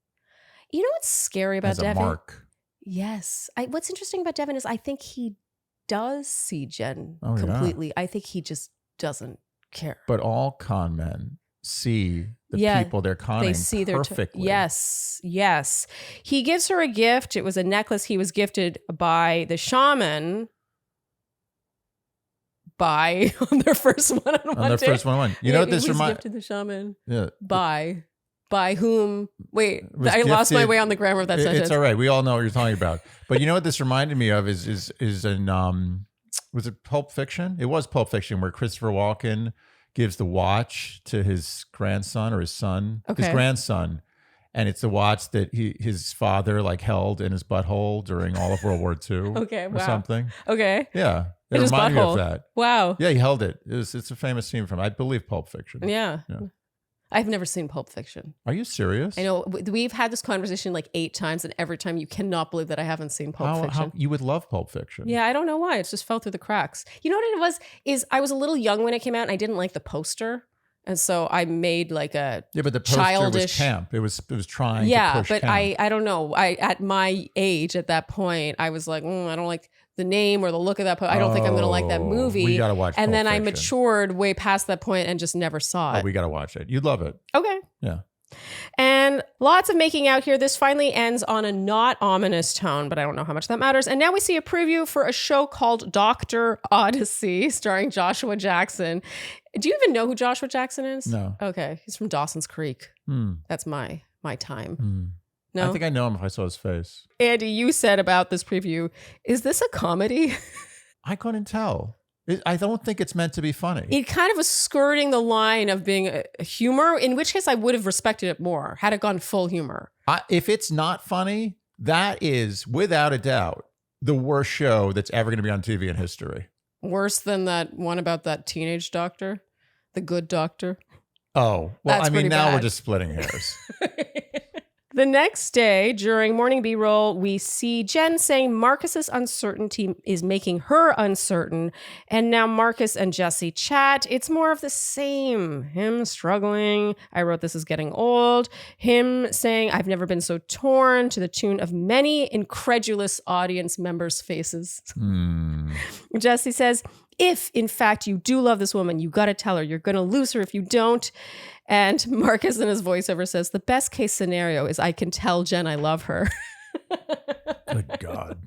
You know what's scary about Devin? Mark. Yes. What's interesting about Devin is I think he does see Jen completely. Yeah. I think he just doesn't care. But all con men see the people they're conning perfectly. Yes. He gives her a gift. It was a necklace he was gifted by the shaman on their first one-on-one. First one-on-one. You know what this reminds? Gifted the shaman. Yeah. By By whom? Wait, Was I lost my gifted- way on the grammar of that sentence. It's all right. We all know what you're talking about. But you know what this reminded me of is in was it Pulp Fiction? It was Pulp Fiction where Christopher Walken gives the watch to his grandson or his son, his grandson. And it's the watch that his father like held in his butthole during all of World War II. Or something. Okay. Yeah. It In his reminded me butthole. of that. Wow. Yeah, he held it. It's a famous scene from, I believe, Pulp Fiction. Yeah. I've never seen Pulp Fiction. Are you serious? I know we've had this conversation like 8 times, and every time you cannot believe that I haven't seen Pulp Fiction. How you would love Pulp Fiction? Yeah, I don't know why. It's just fell through the cracks. You know what it was? Is I was a little young when it came out, and I didn't like the poster, and so I made like a but the poster was camp. It was trying. Yeah, to push but camp. I don't know. At my age at that point, I was like, I don't like the name or the look of that. I don't think I'm going to like that movie. We gotta watch. And Pulp then I Fiction. matured way past that point and just never saw it. We gotta watch it. You'd love it. Okay. Yeah. And lots of making out here. This finally ends on a not ominous tone, but I don't know how much that matters. And now we see a preview for a show called Dr. Odyssey, starring Joshua Jackson. Do you even know who Joshua Jackson is? No. Okay. He's from Dawson's Creek. That's my time. No? I think I know him if I saw his face. Andy, you said about this preview, is this a comedy? I couldn't tell. I don't think it's meant to be funny. It kind of was skirting the line of being a humor, in which case I would have respected it more had it gone full humor. If it's not funny, that is, without a doubt, the worst show that's ever going to be on TV in history. Worse than that one about that teenage doctor, the good doctor. Oh, well, That's I mean, pretty now we're bad. just splitting hairs. The next day, during morning B-roll, we see Jenn saying Marcus's uncertainty is making her uncertain. And now Marcus and Jesse chat. It's more of the same. Him struggling. I wrote this is getting old. Him saying, I've never been so torn, to the tune of many incredulous audience members' faces. Jesse says, if in fact you do love this woman, you got to tell her. You're going to lose her if you don't. And Marcus in his voiceover says, the best case scenario is I can tell Jenn I love her. Good God.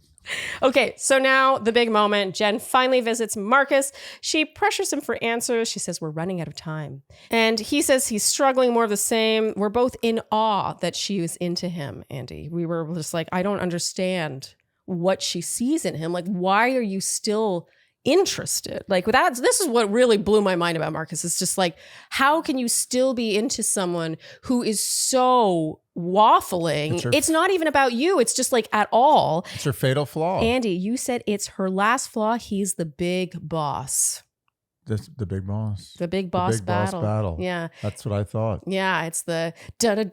Okay, so now the big moment. Jenn finally visits Marcus. She pressures him for answers. She says, we're running out of time. And he says he's struggling, more of the same. We're both in awe that she was into him, Andy. We were just like, I don't understand what she sees in him. Like, why are you still interested? Like, this is what really blew my mind about Marcus. It's just like, how can you still be into someone who is so waffling? It's not even about you. It's just like at all. It's her fatal flaw. Andy, you said it's her last flaw. He's the big boss. The big boss. The big boss battle. Yeah. That's what I thought. Yeah, it's the That's where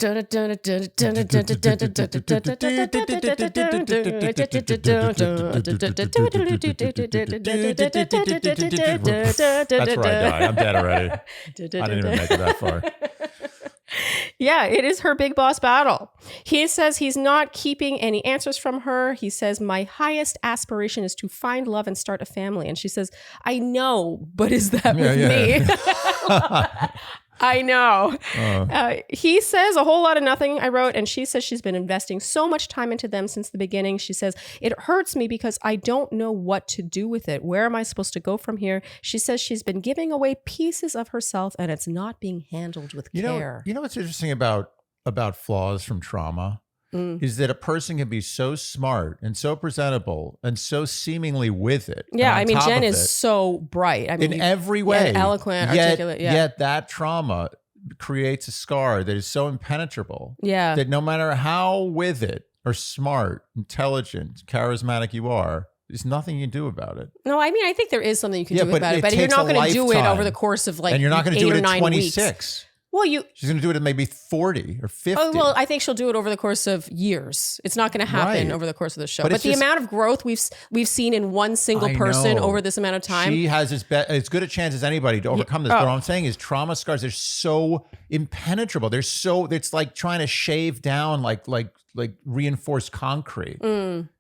I die. I'm dead already. I didn't even make it that far. Yeah, it is her big boss battle. He says he's not keeping any answers from her. He says, my highest aspiration is to find love and start a family. And she says, I know, but is that with me? I know. He says a whole lot of nothing, I wrote, and she says she's been investing so much time into them since the beginning. She says, it hurts me because I don't know what to do with it. Where am I supposed to go from here? She says she's been giving away pieces of herself and it's not being handled with care. You know what's interesting about flaws from trauma? Is that a person can be so smart and so presentable and so seemingly with it. Yeah, I mean, Jenn is so bright. I mean, in every way. Eloquent, articulate. Yeah. Yet that trauma creates a scar that is so impenetrable. Yeah. That no matter how with it or smart, intelligent, charismatic you are, there's nothing you can do about it. No, I mean, I think there is something you can do about it, but you're takes not going to do it lifetime. over the course of like 8 or 9 weeks. And you're not going to do it at 26. Well, she's going to do it at maybe 40 or 50. Oh, well, I think she'll do it over the course of years. It's not going to happen over the course of the show. But the amount of growth we've seen in one single person over this amount of time. She has as good a chance as anybody to overcome this. But what I'm saying is trauma scars, they're so impenetrable. It's like trying to shave down like reinforced concrete.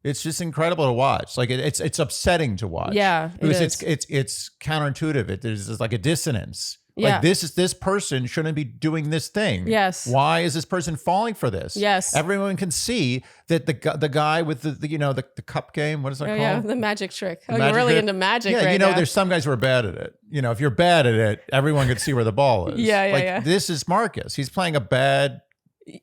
It's just incredible to watch. Like it's upsetting to watch. Yeah, because it's counterintuitive. There's like a dissonance. Yeah. Like this person shouldn't be doing this thing. Yes. Why is this person falling for this? Yes. Everyone can see that the guy with the cup game. What is that called? Yeah, the magic trick. The you're magic really trick? into magic, yeah, right now. there's some guys who are bad at it. If you're bad at it, everyone can see where the ball is. Yeah. This is Marcus. He's playing a bad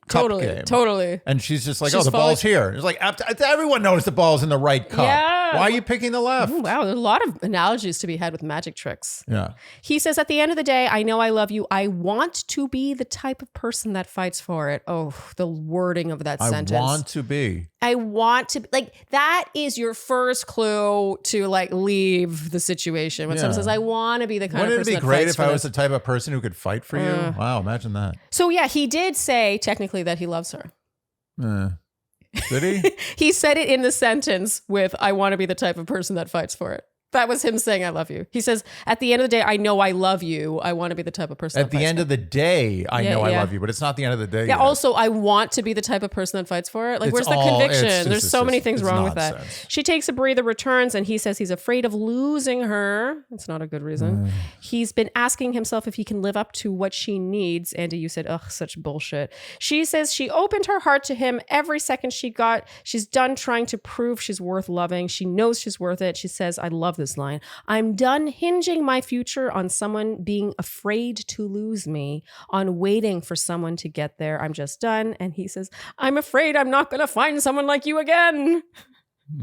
Totally, totally. And she's just like, She's the ball's here. It's like, everyone knows the ball's in the right cup. Yeah. Why are you picking the left? Ooh, wow, there's a lot of analogies to be had with magic tricks. Yeah. He says, at the end of the day, I know I love you. I want to be the type of person that fights for it. Oh, the wording of that sentence. I want to be. I want to, like, that is your first clue to, like, leave the situation. When someone says, I want to be the kind of person that fights for Wouldn't it be great if I was the type of person who could fight for you? Wow, imagine that. So, yeah, he did say, technically, that he loves her. Did he? He said it in the sentence with, I want to be the type of person that fights for it. That was him saying, I love you. He says, at the end of the day, I know I love you. I want to be the type of person At the end of the day, I know I love you, but it's not the end of the day. Yeah, also, I want to be the type of person that fights for it. Like, where's the conviction? There's so many things wrong with that. She takes a breather, returns, and he says he's afraid of losing her. It's not a good reason. He's been asking himself if he can live up to what she needs. Andy, you said, ugh, such bullshit. She says she opened her heart to him every second she got. She's done trying to prove she's worth loving. She knows she's worth it. She says, I love this line. I'm done hinging my future on someone being afraid to lose me, on waiting for someone to get there. I'm just done. And he says, I'm afraid I'm not going to find someone like you again.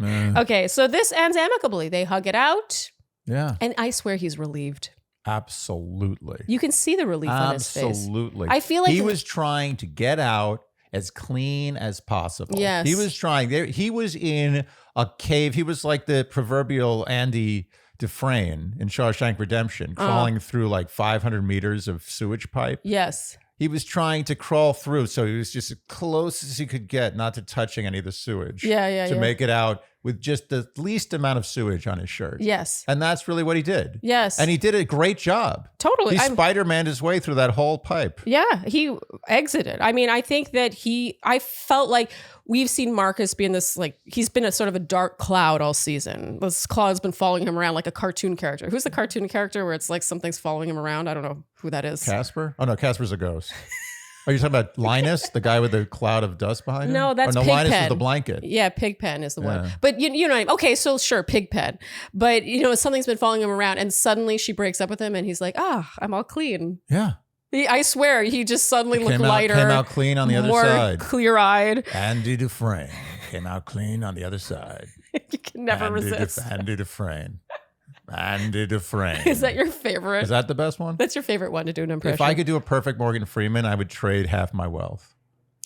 Okay, so this ends amicably. They hug it out. Yeah. And I swear he's relieved. Absolutely. You can see the relief on his face. Absolutely. I feel like he was trying to get out as clean as possible. Yes. He was trying. He was in a cave. He was like the proverbial Andy Dufresne in Shawshank Redemption, crawling through like 500 meters of sewage pipe. Yes. He was trying to crawl through, so he was just as close as he could get, not to touching any of the sewage. To make it out with just the least amount of sewage on his shirt. Yes. And that's really what he did. Yes. And he did a great job. Totally. He Spider-Man'd his way through that whole pipe. Yeah, he exited. I mean, I think that I felt like we've seen Marcus be in this, like, he's been a sort of a dark cloud all season. This cloud's been following him around like a cartoon character. Who's the cartoon character where it's like something's following him around? I don't know who that is. Casper? Oh, no, Casper's a ghost. Are you talking about Linus, the guy with the cloud of dust behind him? No, that's Pigpen. Linus is the blanket. Yeah, Pigpen is the one. But you know what I mean? Okay, so sure, Pigpen. But, you know, something's been following him around and suddenly she breaks up with him and he's like, I'm all clean. Yeah. I swear, he just suddenly looked lighter. Came out clean on the other side. More clear-eyed. Andy Dufresne came out clean on the other side. You can never resist. Andy Dufresne. Andy Dufresne. Is that your favorite? Is that the best one? That's your favorite one to do an impression. If I could do a perfect Morgan Freeman, I would trade half my wealth.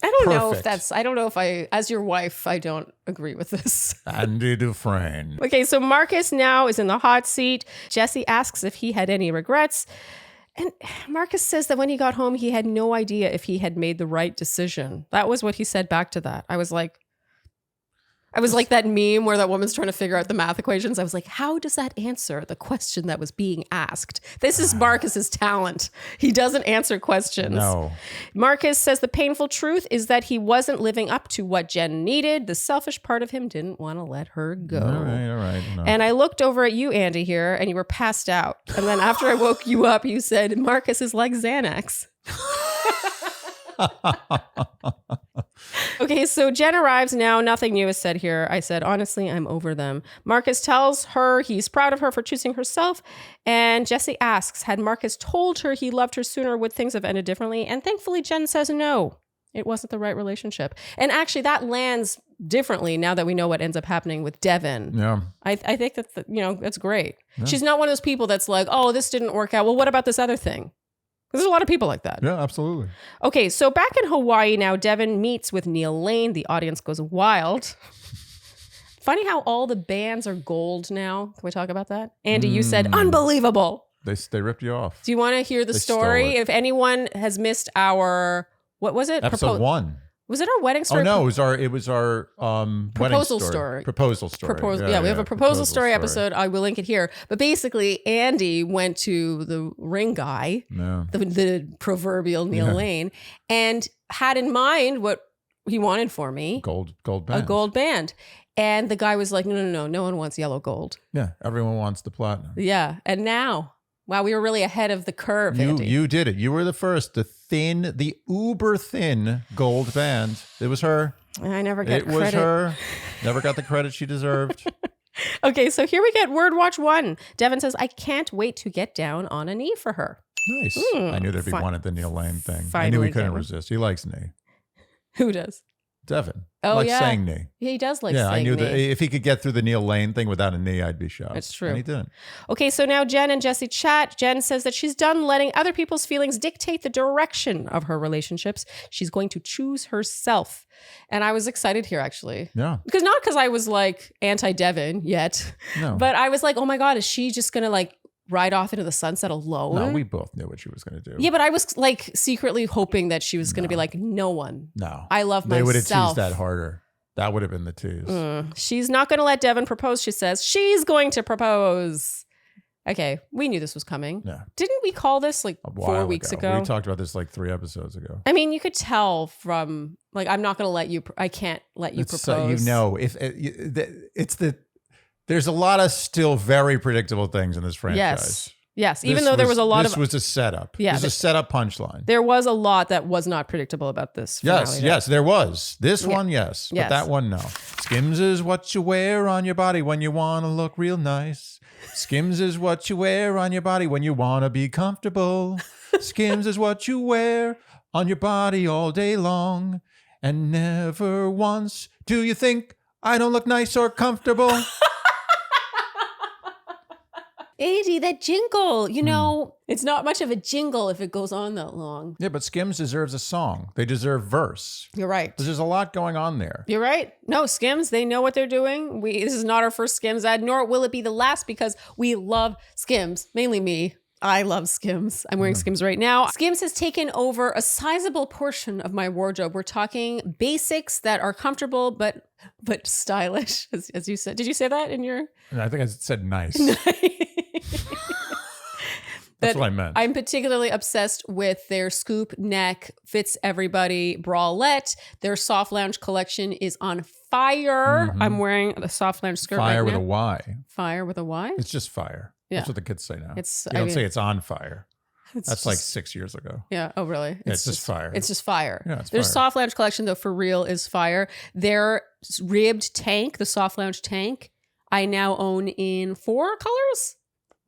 I don't know if as your wife, I don't agree with this. Andy Dufresne. Okay, so Marcus now is in the hot seat. Jesse asks if he had any regrets. And Marcus says that when he got home, he had no idea if he had made the right decision. That was what he said back to that. I was like that meme where that woman's trying to figure out the math equations. I was like, how does that answer the question that was being asked? This is Marcus's talent. He doesn't answer questions. No. Marcus says the painful truth is that he wasn't living up to what Jenn needed. The selfish part of him didn't want to let her go. All right. No. And I looked over at you, Andy, here, and you were passed out. And then after I woke you up, you said, Marcus is like Xanax. Okay, so Jenn arrives now. Nothing new is said here. I said, honestly, I'm over them. Marcus tells her he's proud of her for choosing herself. And Jesse asks, had Marcus told her he loved her sooner, would things have ended differently? And thankfully, Jenn says no. It wasn't the right relationship. And actually, that lands differently now that we know what ends up happening with Devin. Yeah. I think that, that's great. Yeah. She's not one of those people that's like, oh, this didn't work out. Well, what about this other thing? There's a lot of people like that. Yeah, absolutely. Okay, so back in Hawaii now, Devin meets with Neil Lane. The audience goes wild. Funny how all the bands are gold now. Can we talk about that? Andy, you said unbelievable. They ripped you off. Do you want to hear the story? If anyone has missed our, what was it? Episode 1. Was it our wedding story? Oh no, it was our proposal story. Proposal story. Yeah, we have a proposal story episode. I will link it here. But basically, Andy went to the ring guy, the proverbial Neil Lane, and had in mind what he wanted for me. Gold band. A gold band. And the guy was like, no one wants yellow gold. Yeah, everyone wants the platinum. Yeah, and now, wow, we were really ahead of the curve, Andy. You did it. You were the first. The uber thin gold band. It was her. I never get credit. It was her. Never got the credit she deserved. Okay, so here we get Word Watch 1. Devin says, I can't wait to get down on a knee for her. Nice. I knew there'd be one at the Neil Lane thing. Finally, I knew he couldn't resist. He likes knee. Who does? Devin. Oh, like yeah. saying knee. Yeah, he does like Yeah, saying I knew knee. that if he could get through the Neil Lane thing without a knee, I'd be shocked. It's true. And he didn't. Okay, so now Jen and Jesse chat. Jen says that she's done letting other people's feelings dictate the direction of her relationships. She's going to choose herself. And I was excited here, actually. Yeah. Because I was like anti-Devin yet, No. but I was like, oh my God, is she just going to like ride off into the sunset alone? No, we both knew what she was going to do. Yeah, but I was like secretly hoping that she was going to be like, no one. No. I love myself. They would have teased that harder. That would have been the tease. She's not going to let Devin propose, she says. She's going to propose. Okay, we knew this was coming. Yeah. Didn't we call this like 4 weeks ago? We talked about this like 3 episodes ago. I mean, you could tell from like, I'm not going to let you, I can't let you propose. There's a lot of still very predictable things in this franchise. Yes. Even though there was a lot This was a setup. Yeah, This was a setup punchline. there was a lot that was not predictable about this finale. Yes, there was. This one, yes. Yes. But that one, no. Skims is what you wear on your body when you want to look real nice. Skims is what you wear on your body when you want to be comfortable. Skims is what you wear on your body all day long. And never once do you think I don't look nice or comfortable. Andy, that jingle, you know, it's not much of a jingle if it goes on that long. Yeah, but Skims deserves a song. They deserve verse. You're right. There's a lot going on there. You're right. No, Skims, they know what they're doing. This is not our first Skims ad, nor will it be the last because we love Skims, mainly me. I love Skims. I'm wearing Skims right now. Skims has taken over a sizable portion of my wardrobe. We're talking basics that are comfortable but stylish, as you said. Did you say that in your? I think I said nice. That's what I meant. I'm particularly obsessed with their scoop neck, fits everybody bralette. Their soft lounge collection is on fire. I'm wearing the soft lounge skirt Fire right with now. a Y. Fire with a Y? It's just fire. Yeah. That's what the kids say now. It's- You I don't mean- say it's on fire. It's That's like just- 6 years ago. Yeah. Oh, really? Yeah, it's just fire. It's just fire. Yeah, it's Their fire. soft lounge collection, though, for real, is fire. Their ribbed tank, the soft lounge tank, I now own in 4 colors.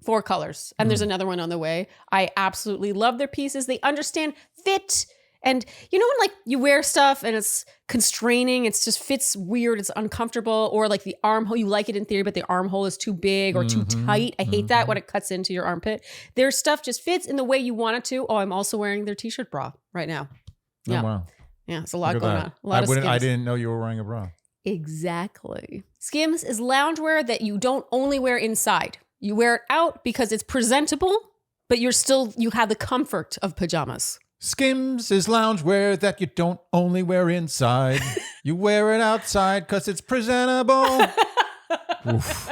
4 colors. And there's another one on the way. I absolutely love their pieces. They understand fit. And you know when like you wear stuff and it's constraining, it just fits weird, it's uncomfortable, or like the armhole, you like it in theory, but the armhole is too big or too tight. I hate that when it cuts into your armpit. Their stuff just fits in the way you want it to. Oh, I'm also wearing their t-shirt bra right now. Yeah. Oh, wow. Yeah, it's a lot Look at going that. on. A lot of Skims. I didn't know you were wearing a bra. Exactly. Skims is loungewear that you don't only wear inside. You wear it out because it's presentable, but you have the comfort of pajamas. Skims is loungewear that you don't only wear inside. You wear it outside because it's presentable. Oof.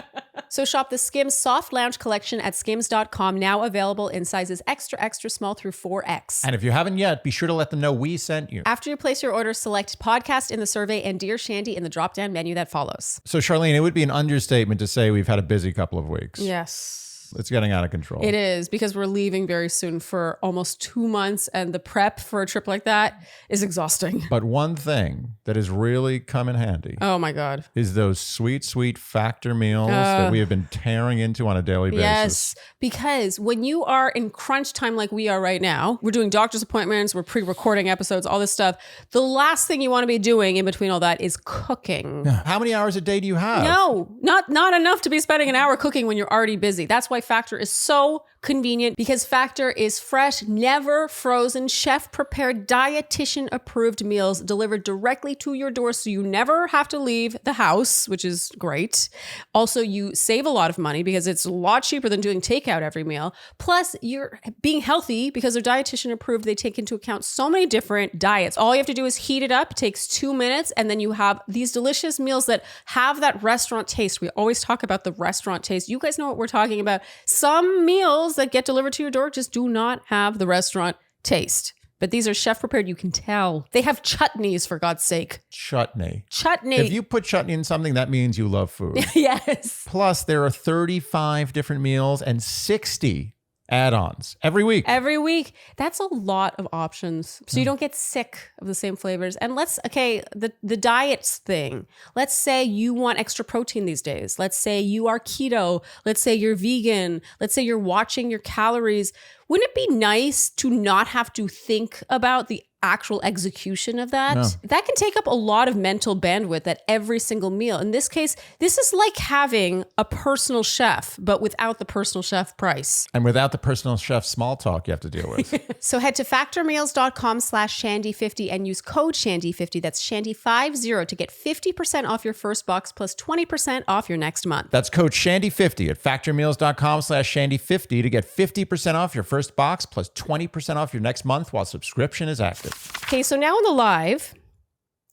So shop the Skims Soft Lounge collection at skims.com, now available in sizes extra, extra small through 4X. And if you haven't yet, be sure to let them know we sent you. After you place your order, select podcast in the survey and Dear Shandy in the drop-down menu that follows. So, Sharleen, it would be an understatement to say we've had a busy couple of weeks. Yes. It's getting out of control. It is, because we're leaving very soon for almost 2 months, and the prep for a trip like that is exhausting. But one thing that has really come in handy Oh my God. is those sweet, sweet Factor meals that we have been tearing into on a daily basis. Yes, because when you are in crunch time like we are right now, we're doing doctor's appointments, we're pre-recording episodes, all this stuff. The last thing you want to be doing in between all that is cooking. How many hours a day do you have? No, not enough to be spending an hour cooking when you're already busy. That's why Factor is so convenient, because Factor is fresh, never frozen, chef-prepared, dietitian-approved meals delivered directly to your door, so you never have to leave the house, which is great. Also, you save a lot of money because it's a lot cheaper than doing takeout every meal. Plus, you're being healthy because they're dietitian-approved. They take into account so many different diets. All you have to do is heat it up, takes 2 minutes, and then you have these delicious meals that have that restaurant taste. We always talk about the restaurant taste. You guys know what we're talking about. Some meals that get delivered to your door just do not have the restaurant taste. But these are chef prepared. You can tell. They have chutneys, for God's sake. Chutney. Chutney. If you put chutney in something, that means you love food. Yes. Plus, there are 35 different meals and 60 add-ons every week. Every week. That's a lot of options. So you don't get sick of the same flavors. And the diets thing. Let's say you want extra protein these days. Let's say you are keto. Let's say you're vegan. Let's say you're watching your calories. Wouldn't it be nice to not have to think about the actual execution of that. No. That can take up a lot of mental bandwidth at every single meal. In this case, this is like having a personal chef, but without the personal chef price. And without the personal chef small talk you have to deal with. So head to factormeals.com/Shandy50 and use code Shandy50. That's Shandy50 to get 50% off your first box plus 20% off your next month. That's code Shandy50 at factormeals.com/Shandy50 to get 50% off your first box plus 20% off your next month while subscription is active. Okay, so now on the live,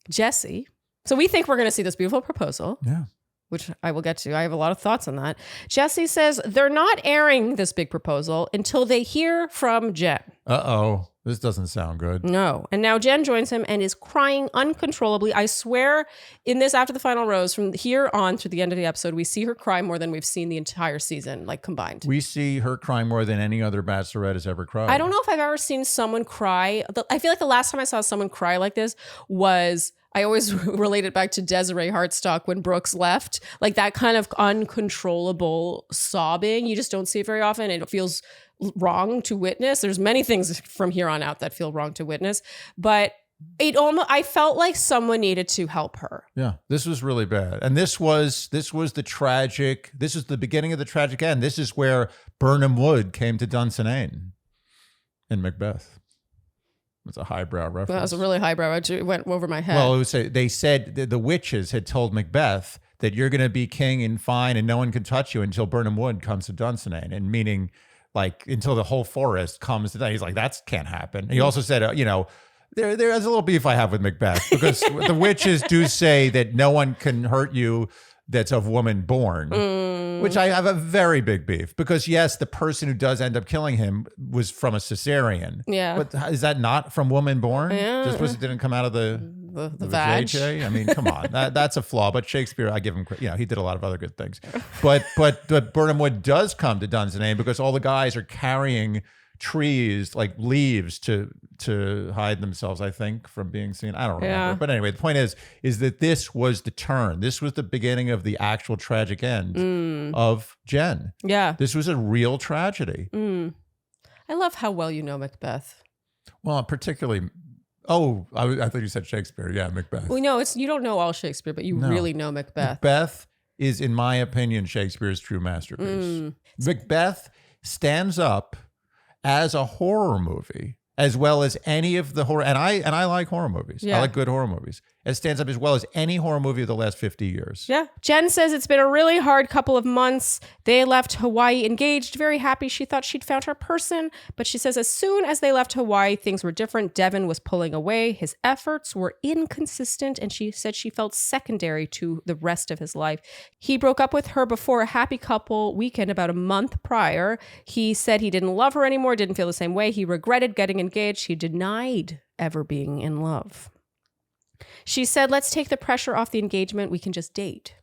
Jesse. So we think we're going to see this beautiful proposal. Yeah. Which I will get to. I have a lot of thoughts on that. Jesse says they're not airing this big proposal until they hear from Jenn. Uh-oh. This doesn't sound good. No. And now Jenn joins him and is crying uncontrollably. I swear in this After the Final Rose, from here on through the end of the episode, we see her cry more than we've seen the entire season, like combined. We see her crying more than any other Bachelorette has ever cried. I don't know if I've ever seen someone cry. I feel like the last time I saw someone cry like this was... I always relate it back to Desiree Hartstock when Brooks left. Like that kind of uncontrollable sobbing. You just don't see it very often. It feels wrong to witness. There's many things from here on out that feel wrong to witness. But I felt like someone needed to help her. Yeah, this was really bad. And this was the beginning of the tragic end. This is where Burnham Wood came to Dunsinane in Macbeth. It's a highbrow reference. That was a really highbrow. It went over my head. Well, it was they said the witches had told Macbeth that you're going to be king and fine and no one can touch you until Burnham Wood comes to Dunsinane. And meaning like until the whole forest comes to that. He's like, that can't happen. He also said, there's a little beef I have with Macbeth because the witches do say that no one can hurt you that's of woman born, which I have a very big beef because yes, the person who does end up killing him was from a cesarean. Yeah. But is that not from woman born? Yeah. Just because it didn't come out of the vag. JJ? I mean, come on. That's a flaw. But Shakespeare, I give him credit. He did a lot of other good things. But Burnham Wood does come to Dunsinane because all the guys are carrying trees like leaves to hide themselves, I think, from being seen. I don't remember. Yeah. But anyway, the point is that this was the turn. This was the beginning of the actual tragic end of Jenn. Yeah. This was a real tragedy. I love how well you know Macbeth. Well, particularly I thought you said Shakespeare. Yeah, Macbeth. Well, no, you don't know all Shakespeare, but you really know Macbeth. Macbeth is, in my opinion, Shakespeare's true masterpiece. Macbeth stands up as a horror movie, as well as any of the horror, and I like horror movies. Yeah. I like good horror movies. It stands up as well as any horror movie of the last 50 years. Yeah. Jenn says it's been a really hard couple of months. They left Hawaii engaged, very happy. She thought she'd found her person, but she says as soon as they left Hawaii, things were different. Devin was pulling away. His efforts were inconsistent, and she said she felt secondary to the rest of his life. He broke up with her before a happy couple weekend about a month prior. He said he didn't love her anymore, didn't feel the same way. He regretted getting engaged. He denied ever being in love. She said, let's take the pressure off the engagement. We can just date.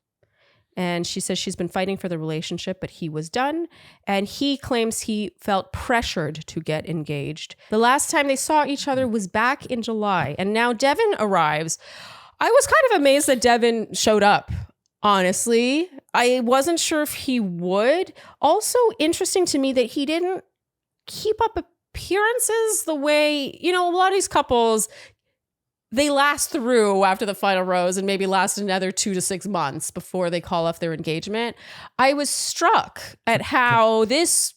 And she says she's been fighting for the relationship, but he was done. And he claims he felt pressured to get engaged. The last time they saw each other was back in July. And now Devin arrives. I was kind of amazed that Devin showed up, honestly. I wasn't sure if he would. Also interesting to me that he didn't keep up appearances the way, a lot of these couples, they last through after the final rose and maybe last another 2 to 6 months before they call off their engagement. I was struck at how it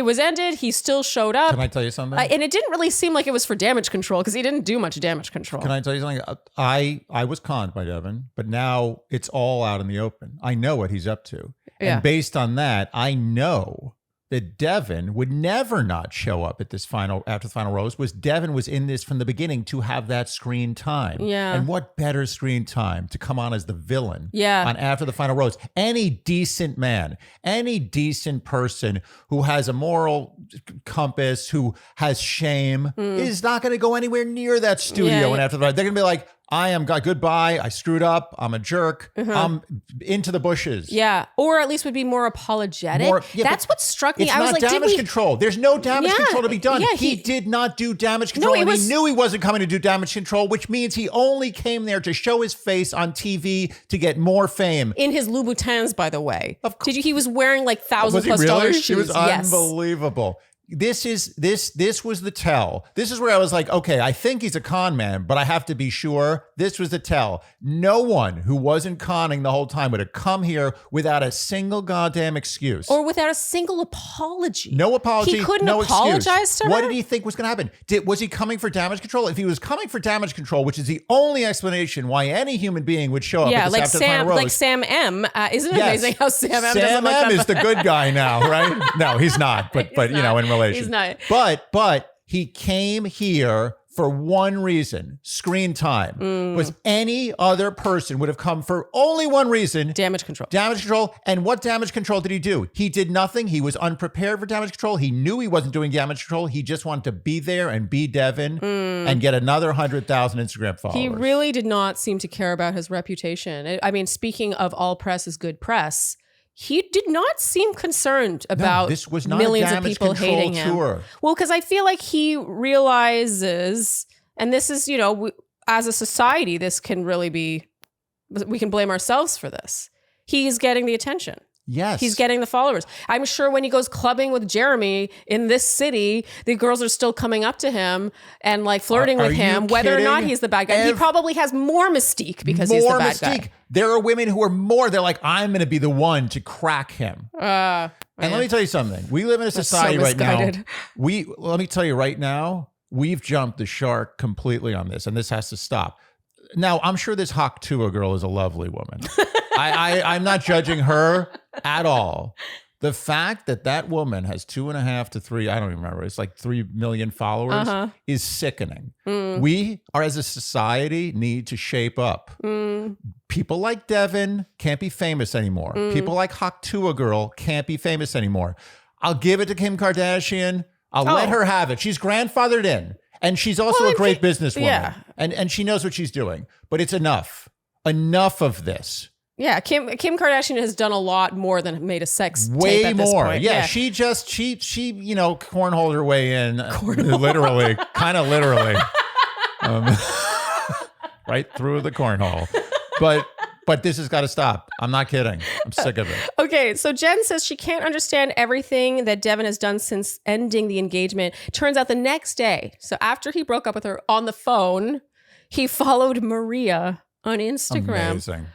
was ended. He still showed up. Can I tell you something? And it didn't really seem like it was for damage control because he didn't do much damage control. Can I tell you something? I was conned by Devin, but now it's all out in the open. I know what he's up to. Yeah. And based on that, I know that Devin would never not show up at this after the final rose. Devin was in this from the beginning to have that screen time. Yeah. And what better screen time to come on as the villain on after the final rose? Any decent man, any decent person who has a moral compass, who has shame, is not going to go anywhere near that studio. And after that, they're going to be like, goodbye. I screwed up. I'm a jerk. I'm into the bushes. Yeah. Or at least would be more apologetic. That's what struck me. It's I was not like, damage control. There's no damage control to be done. Yeah, he did not do damage control. And he knew he wasn't coming to do damage control, which means he only came there to show his face on TV to get more fame. In his Louboutins, by the way. He was wearing like $1,000+ really? shoes. It was unbelievable. this was the tell. This is where I was like, okay, I think he's a con man, but I have to be sure. This was the tell. No one who wasn't conning the whole time would have come here without a single goddamn excuse. Or without a single apology. No apology, He couldn't no apologize excuse. to her? What did he think was going to happen? Was he coming for damage control? If he was coming for damage control, which is the only explanation why any human being would show up at this after the final rose. Like Sam M. Isn't it amazing how Sam M. Sam M. is the good guy now, right? No, he's not. But you know, in relation, he's not. But he came here for one reason: screen time. Was any other person would have come for only one reason: damage control. Damage control. And what damage control did he do? He did nothing. He was unprepared for damage control. He knew he wasn't doing damage control. He just wanted to be there and be Devin and get another 100,000 Instagram followers. He really did not seem to care about his reputation. I mean, speaking of all press is good press, he did not seem concerned about this was not millions a of damage people control hating him. tour. Well, because I feel like he realizes, and this is, you know, as a society, this can really be, we can blame ourselves for this. He's getting the attention. Yes. He's getting the followers. I'm sure when he goes clubbing with Jeremy in this city, the girls are still coming up to him and like flirting with him, whether or not he's the bad guy. He probably has more mystique because he's the bad guy. There are women who are more, they're like, I'm going to be the one to crack him. And let me tell you something. We live in a society right now. Let me tell you right now, we've jumped the shark completely on this, and this has to stop. Now, I'm sure this Hawk Tua girl is a lovely woman. I'm not judging her at all. The fact that that woman has 2.5 to 3, I don't even remember, it's like 3 million followers is sickening. We are, as a society, need to shape up. People like Devin can't be famous anymore. People like Hawk Tua girl can't be famous anymore. I'll give it to Kim Kardashian. I'll let her have it. She's grandfathered in. And she's also a great businesswoman. Yeah. And she knows what she's doing. But it's enough. Enough of this. Yeah, Kim Kardashian has done a lot more than made a sex way tape at this more. point. Yeah, she you know, cornholed her way in, literally, kind of literally, right through the cornhole. But this has got to stop. I'm not kidding. I'm sick of it. Okay, so Jenn says she can't understand everything that Devin has done since ending the engagement. Turns out the next day, so after he broke up with her on the phone, he followed Maria on Instagram. Amazing.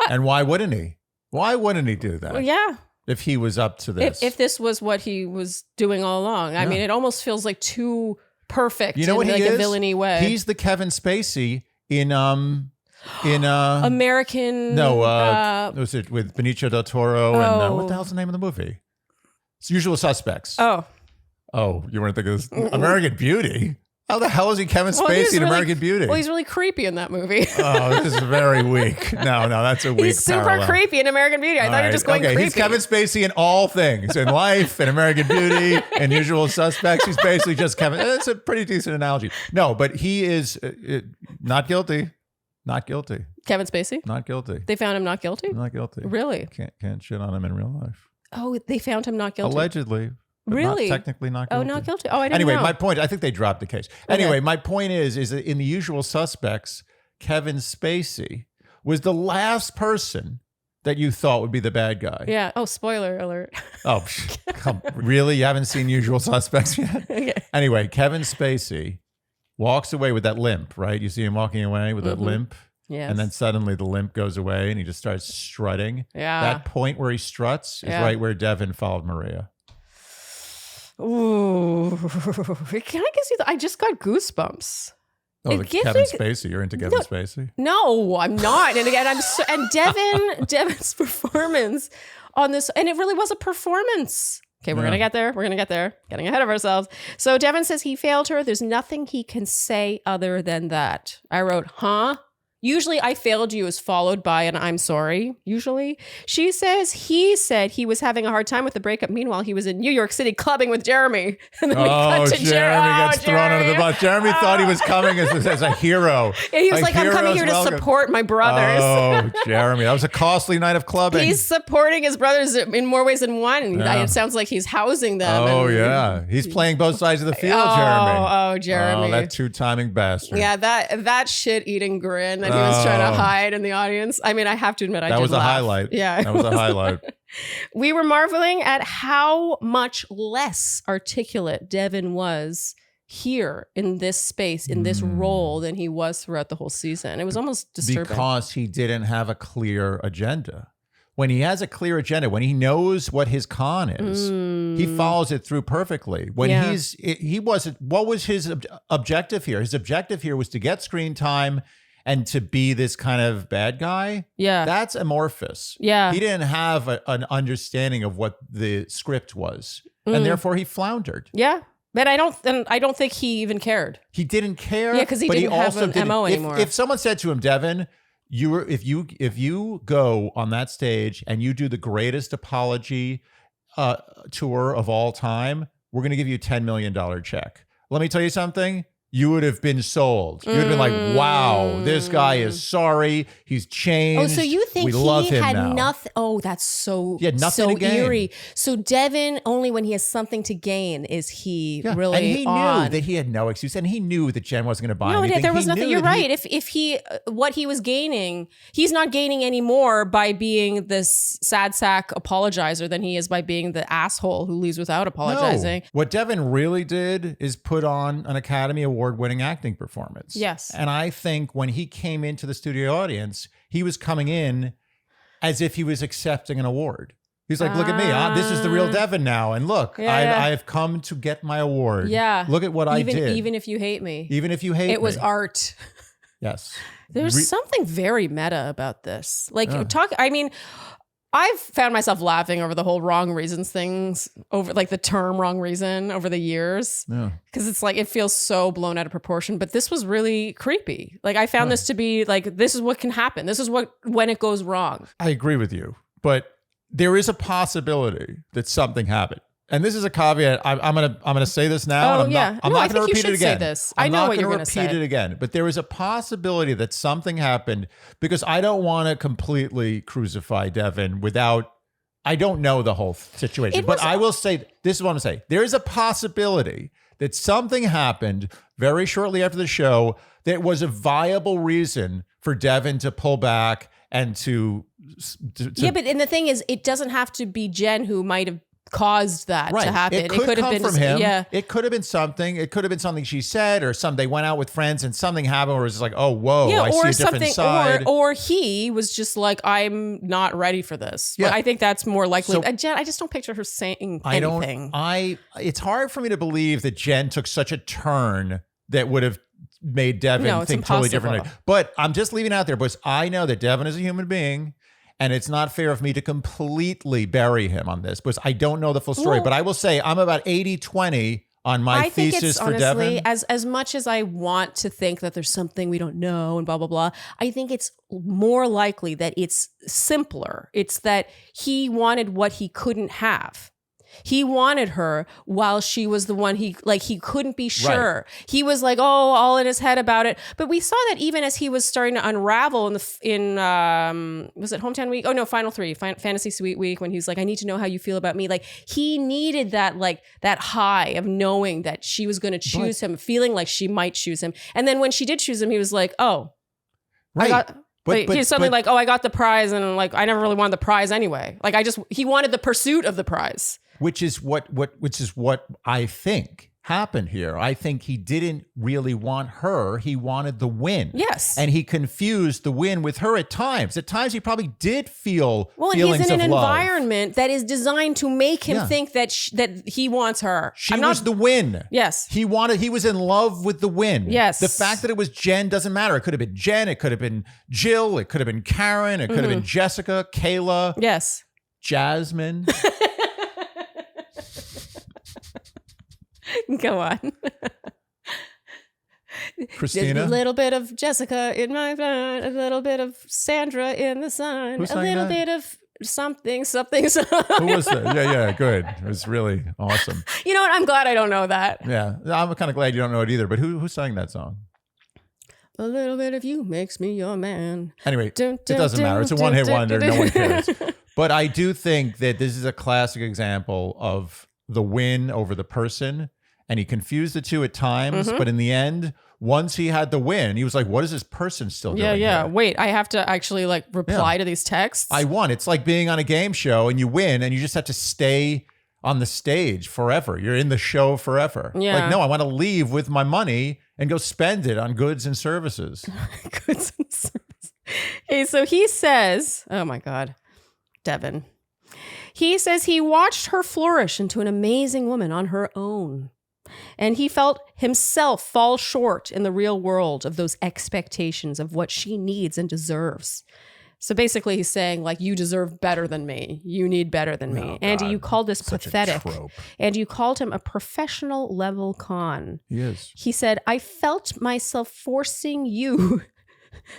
And why wouldn't he? Why wouldn't he do that? Well, yeah. If he was up to this. If this was what he was doing all along. I mean, it almost feels like too perfect in like a villainy way. He's the Kevin Spacey in American. Was it with Benicio del Toro and what the hell's the name of the movie? It's Usual Suspects. Oh, you weren't thinking of this? American Beauty. How the hell is he Kevin Spacey in American Beauty? Well, he's really creepy in that movie. This is very weak. No, that's a weak He's super parallel. creepy in American Beauty. I thought you were just going creepy. He's Kevin Spacey in all things. In life, in American Beauty, in Usual Suspects. He's basically just Kevin. That's a pretty decent analogy. No, but he is not guilty. Not guilty. Kevin Spacey? Not guilty. They found him not guilty? Not guilty. Really? Can't shit on him in real life. Oh, they found him not guilty? Allegedly. Really? Technically not guilty. Oh, not guilty. Oh, I didn't know. Anyway, my point, I think they dropped the case. Anyway, my point is that in The Usual Suspects, Kevin Spacey was the last person that you thought would be the bad guy. Yeah. Oh, spoiler alert. Oh, really? You haven't seen Usual Suspects yet? Okay. Anyway, Kevin Spacey walks away with that limp, right? You see him walking away with that limp. Yes. And then suddenly the limp goes away and he just starts strutting. Yeah. That point where he struts is right where Devin followed Maria. Ooh, can I guess I just got goosebumps. Oh, Kevin Spacey. You're into Kevin Spacey? No, I'm not. And again, Devin's performance on this, and it really was a performance. Okay, we're gonna get there. We're gonna get there. Getting ahead of ourselves. So Devin says he failed her. There's nothing he can say other than that. I wrote, huh? Usually I failed you is followed by an I'm sorry, usually. She says he said he was having a hard time with the breakup. Meanwhile, he was in New York City clubbing with Jeremy. And then we cut to Jeremy gets thrown under the bus. Jeremy thought he was coming as a hero. Yeah, he was like, I'm coming here to support my brothers. Oh, Jeremy. That was a costly night of clubbing. He's supporting his brothers in more ways than one. Yeah. It sounds like he's housing them. Oh, yeah. He's playing both sides of the field, Jeremy. Oh, Jeremy. Oh, that two-timing bastard. Yeah, that shit-eating grin that he was trying to hide in the audience. I mean, I have to admit, I did laugh. That was a highlight. Yeah. That was a highlight. We were marveling at how much less articulate Devin was here in this space, in this role, than he was throughout the whole season. It was almost disturbing. Because he didn't have a clear agenda. When he has a clear agenda, when he knows what his con is, he follows it through perfectly. When what was his objective here? His objective here was to get screen time and to be this kind of bad guy. Yeah. That's amorphous. Yeah. He didn't have an understanding of what the script was. And therefore he floundered. Yeah. But I don't think he even cared. He didn't care. Yeah, because he didn't have an MO anymore. If someone said to him, Devin, if you go on that stage and you do the greatest apology tour of all time, we're going to give you a $10 million check. Let me tell you something. You would have been sold. You would have been like, wow, this guy is sorry. He's changed. Oh, so you think we love he him had now. nothing? Oh, that's so, He had nothing so to gain. eerie. So Devin, only when he has something to gain is he really and he on. knew that he had no excuse, and he knew that Jen wasn't going to buy No, anything. there was He nothing. knew You're that right. If he what he was gaining, he's not gaining any more by being this sad sack apologizer than he is by being the asshole who leaves without apologizing. No. What Devin really did is put on an Academy Award-winning acting performance. Yes. And I think when he came into the studio audience, he was coming in as if he was accepting an award. He's like, look at me. This is the real Devin now. And look, I've come to get my award. Yeah. Look at what I did. Even if you hate me. Even if you hate me. It was art. Yes. There's something very meta about this. I've found myself laughing over the whole wrong reasons things, over like the term wrong reason over the years. Yeah. Because it's like, it feels so blown out of proportion, but this was really creepy. Like I found this to be like, this is what can happen. This is when it goes wrong. I agree with you, but there is a possibility that something happened. And this is a caveat. I'm gonna say this now. Oh, and yeah. I'm not going to repeat it again. Say this. I know what you're going to say. I'm not going to repeat it again. But there is a possibility that something happened, because I don't want to completely crucify Devin without. I don't know the whole situation, but I will say this is what I'm going to say. There is a possibility that something happened very shortly after the show that was a viable reason for Devin to pull back and to yeah. But and the thing is, it doesn't have to be Jen who might have caused that to happen. It could have been from him. Yeah. It could have been something. It could have been something she said, or they went out with friends and something happened where it was like, oh, whoa, I see a different side. Or he was just like, I'm not ready for this. Yeah. But I think that's more likely. So, Jen, I just don't picture her saying anything. It's hard for me to believe that Jen took such a turn that would have made Devin think totally differently. But I'm just leaving it out there, because I know that Devin is a human being. And it's not fair of me to completely bury him on this, because I don't know the full story. But I will say I'm about 80-20 on my thesis for Devin. As much as I want to think that there's something we don't know and blah, blah, blah, I think it's more likely that it's simpler. It's that he wanted what he couldn't have. He wanted her while she was the one he couldn't be sure. Right. He was like, oh, all in his head about it. But we saw that even as he was starting to unravel was it Hometown Week? Oh no, Final 3, Fantasy Suite Week, when he was like, I need to know how you feel about me. Like he needed that high of knowing that she was going to choose him, feeling like she might choose him. And then when she did choose him, he was like, oh, right. He's suddenly like, oh, I got the prize, and like I never really wanted the prize anyway. Like he wanted the pursuit of the prize. Which is what I think happened here. I think he didn't really want her. He wanted the win. Yes. And he confused the win with her at times. At times he probably did feel feelings of love. Well, he's in an environment that is designed to make him think that that he wants her. She was the win. Yes. He was in love with the win. Yes. The fact that it was Jen doesn't matter. It could have been Jen. It could have been Jill. It could have been Karen. It could have been Jessica, Kayla. Yes. Jasmine. Go on. Christina. A little bit of Jessica in my blood, a little bit of Sandra in the sun, a little bit of something. Who was that? Yeah, good. It was really awesome. You know what? I'm glad I don't know that. Yeah, I'm kind of glad you don't know it either. But who sang that song? A little bit of you makes me your man. Anyway, it doesn't matter. It's a one-hit wonder. No one cares. But I do think that this is a classic example of the win over the person. and he confused the two at times. But in the end, once he had the win, he was like, what is this person still doing? Yeah. here? Wait, I have to actually like reply to these texts. I won. It's like being on a game show and you win and you just have to stay on the stage forever. You're in the show forever. Yeah. Like, no, I want to leave with my money and go spend it on goods and services. Goods and services. Okay, so he says, oh my God, Devin. He says he watched her flourish into an amazing woman on her own. And he felt himself fall short in the real world of those expectations of what she needs and deserves. So basically he's saying, like, you deserve better than me. You need better than me. Oh, Andy, God. you called this Such pathetic. a trope. And you called him a professional level con. He is. He said, I felt myself forcing you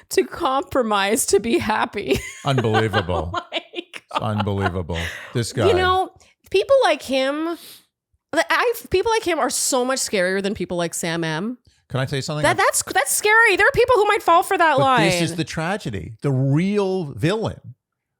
to compromise to be happy. Unbelievable. Oh my God. It's unbelievable. This guy. You know, people like him, people like him are so much scarier than people like Sam M. Can I tell you something? That's scary. There are people who might fall for that But line. this is the tragedy. The real villain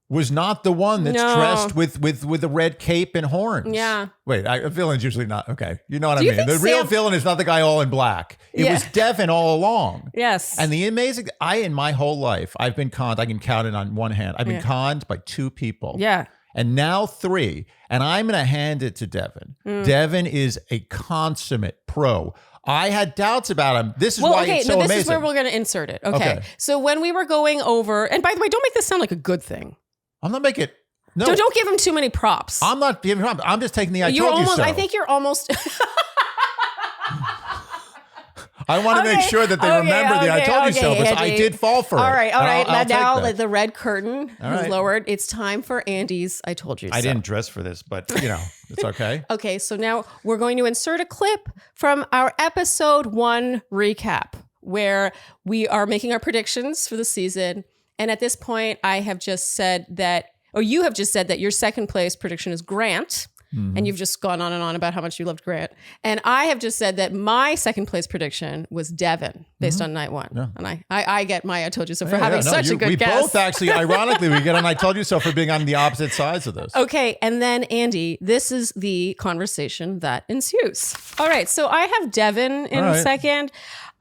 was not the one that's dressed with a red cape and horns. Yeah. Wait, a villain's usually not. Okay. You know what I Do you mean? The think real Sam- villain is not the guy all in black. It was Devin all along. Yes. And the amazing, in my whole life, I've been conned. I can count it on one hand. I've been conned by 2 people. Yeah. And now 3. And I'm going to hand it to Devin. Devin is a consummate pro. I had doubts about him. This is why it's so this amazing. is where we're going to insert it. Okay. So when we were going over, and by the way, don't make this sound like a good thing. I'm not making it. No, Don't give him too many props. I'm not giving props. I'm just taking the You're told almost, you so. I think you're almost. I want to make sure that they remember the I told you so, because I did fall for it. All right. I'll Now take that. the red curtain is right. lowered. It's time for Andy's I told you so. I didn't dress for this, but it's okay. Okay, so now we're going to insert a clip from our episode 1 recap where we are making our predictions for the season. And at this point, I have just said that, or you have just said that your second place prediction is Grant. And you've just gone on and on about how much you loved Grant. And I have just said that my second place prediction was Devin based on night 1. Yeah. And I get my I told you so for having such a good guess. We both actually, ironically, we get an I told you so for being on the opposite sides of this. Okay, and then Andy, this is the conversation that ensues. All right, so I have Devin in second.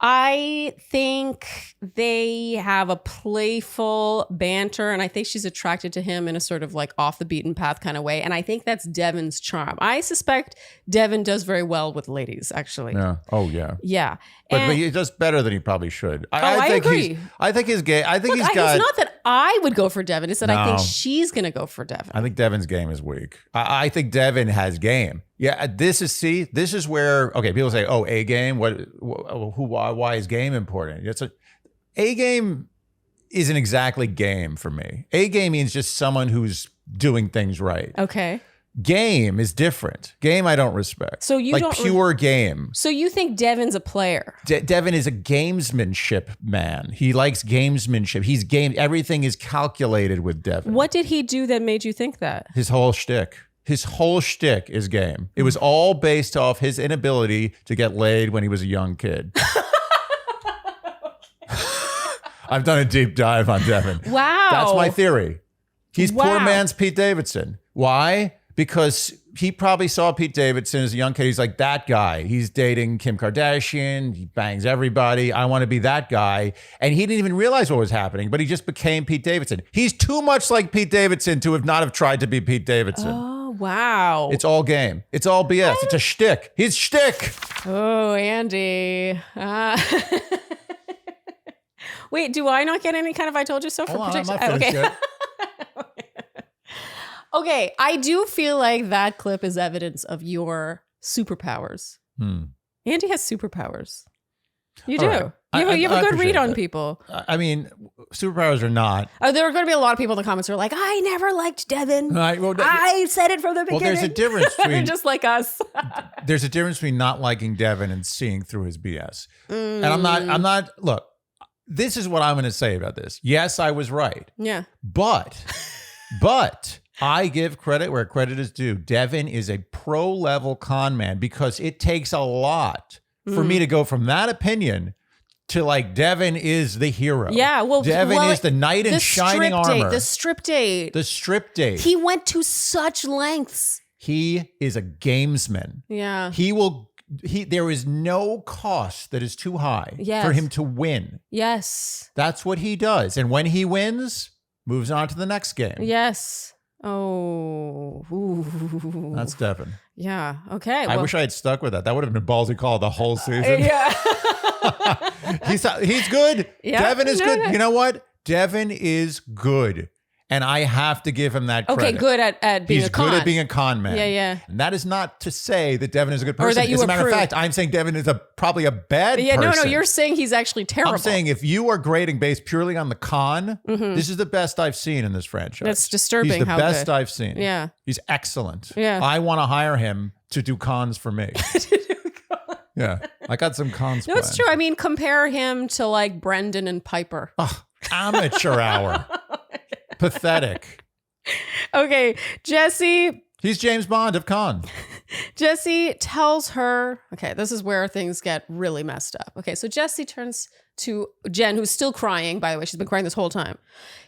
I think they have a playful banter, and I think she's attracted to him in a sort of like off the beaten path kind of way. And I think that's Devin's charm. I suspect Devin does very well with ladies, actually. Yeah. Oh, yeah. Yeah. But he does better than he probably should. I agree. I think his game. I think Look, he's got. It's not that I would go for Devin. It's that I think No. she's going to go for Devin. I think Devin's game is weak. I think Devin has game. Yeah, this is where, okay, people say, oh, A game, why is game important? A game isn't exactly game for me. A game means just someone who's doing things right. Okay. Game is different. Game I don't respect. So you like don't pure game. So you think Devin's a player? Devin is a gamesmanship man. He likes gamesmanship. He's game. Everything is calculated with Devin. What did he do that made you think that? His whole shtick. His whole shtick is game. It was all based off his inability to get laid when he was a young kid. I've done a deep dive on Devin. Wow. That's my theory. He's poor Wow. man's Pete Davidson. Why? Because he probably saw Pete Davidson as a young kid. He's like, that guy. He's dating Kim Kardashian. He bangs everybody. I want to be that guy. And he didn't even realize what was happening, but he just became Pete Davidson. He's too much like Pete Davidson to have not have tried to be Pete Davidson. Oh, wow. It's all game. It's all BS. It's a shtick. He's shtick. Oh, Andy. Wait, do I not get any kind of I told you so for Hold on, I'm prediction? not finished yet. Okay, I do feel like that clip is evidence of your superpowers. Andy has superpowers. You do. right. You have a good read appreciate on that. people. I mean, superpowers or not. There are going to be a lot of people in the comments who are like, I never liked Devin. Well, I said it from the beginning. well, there's a difference They're between just like us. there's a difference between not liking Devin and seeing through his BS. And I'm not. Look, this is what I'm going to say about this. Yes, I was right, Yeah. but I give credit where credit is due. Devin is a pro level con man because it takes a lot for me to go from that opinion to like Devin is the hero. Yeah, well, Devin is the knight in shining armor. The strip date. The strip date. He went to such lengths. He is a gamesman. Yeah. He will there is no cost that is too high for him to win. Yes. That's what he does. And when he wins, moves on to the next game. Yes. Oh. Ooh. That's Devin. Yeah. Okay. I wish I had stuck with that. That would have been a ballsy call the whole season. Yeah. He's good. Yeah. Devin is good. You know what? Devin is good. And I have to give him that credit. Okay, good at being He's a con. good at being a con man. Yeah, yeah. And that is not to say that Devin is a good person. Or that you As a matter of approve. fact, I'm saying Devin is probably a bad person. Yeah, no, you're saying he's actually terrible. I'm saying if you are grading based purely on the con, this is the best I've seen in this franchise. That's disturbing. He's the how best good. I've seen. Yeah. He's excellent. Yeah. I want to hire him to do cons for me. Yeah. I got some cons No, planned. it's true. I mean, compare him to like Brendan and Piper. Oh, amateur hour. Pathetic. Okay, Jesse. He's James Bond of con. Jesse tells her, okay, this is where things get really messed up. Okay, so Jesse turns to Jenn, who's still crying, by the way. She's been crying this whole time.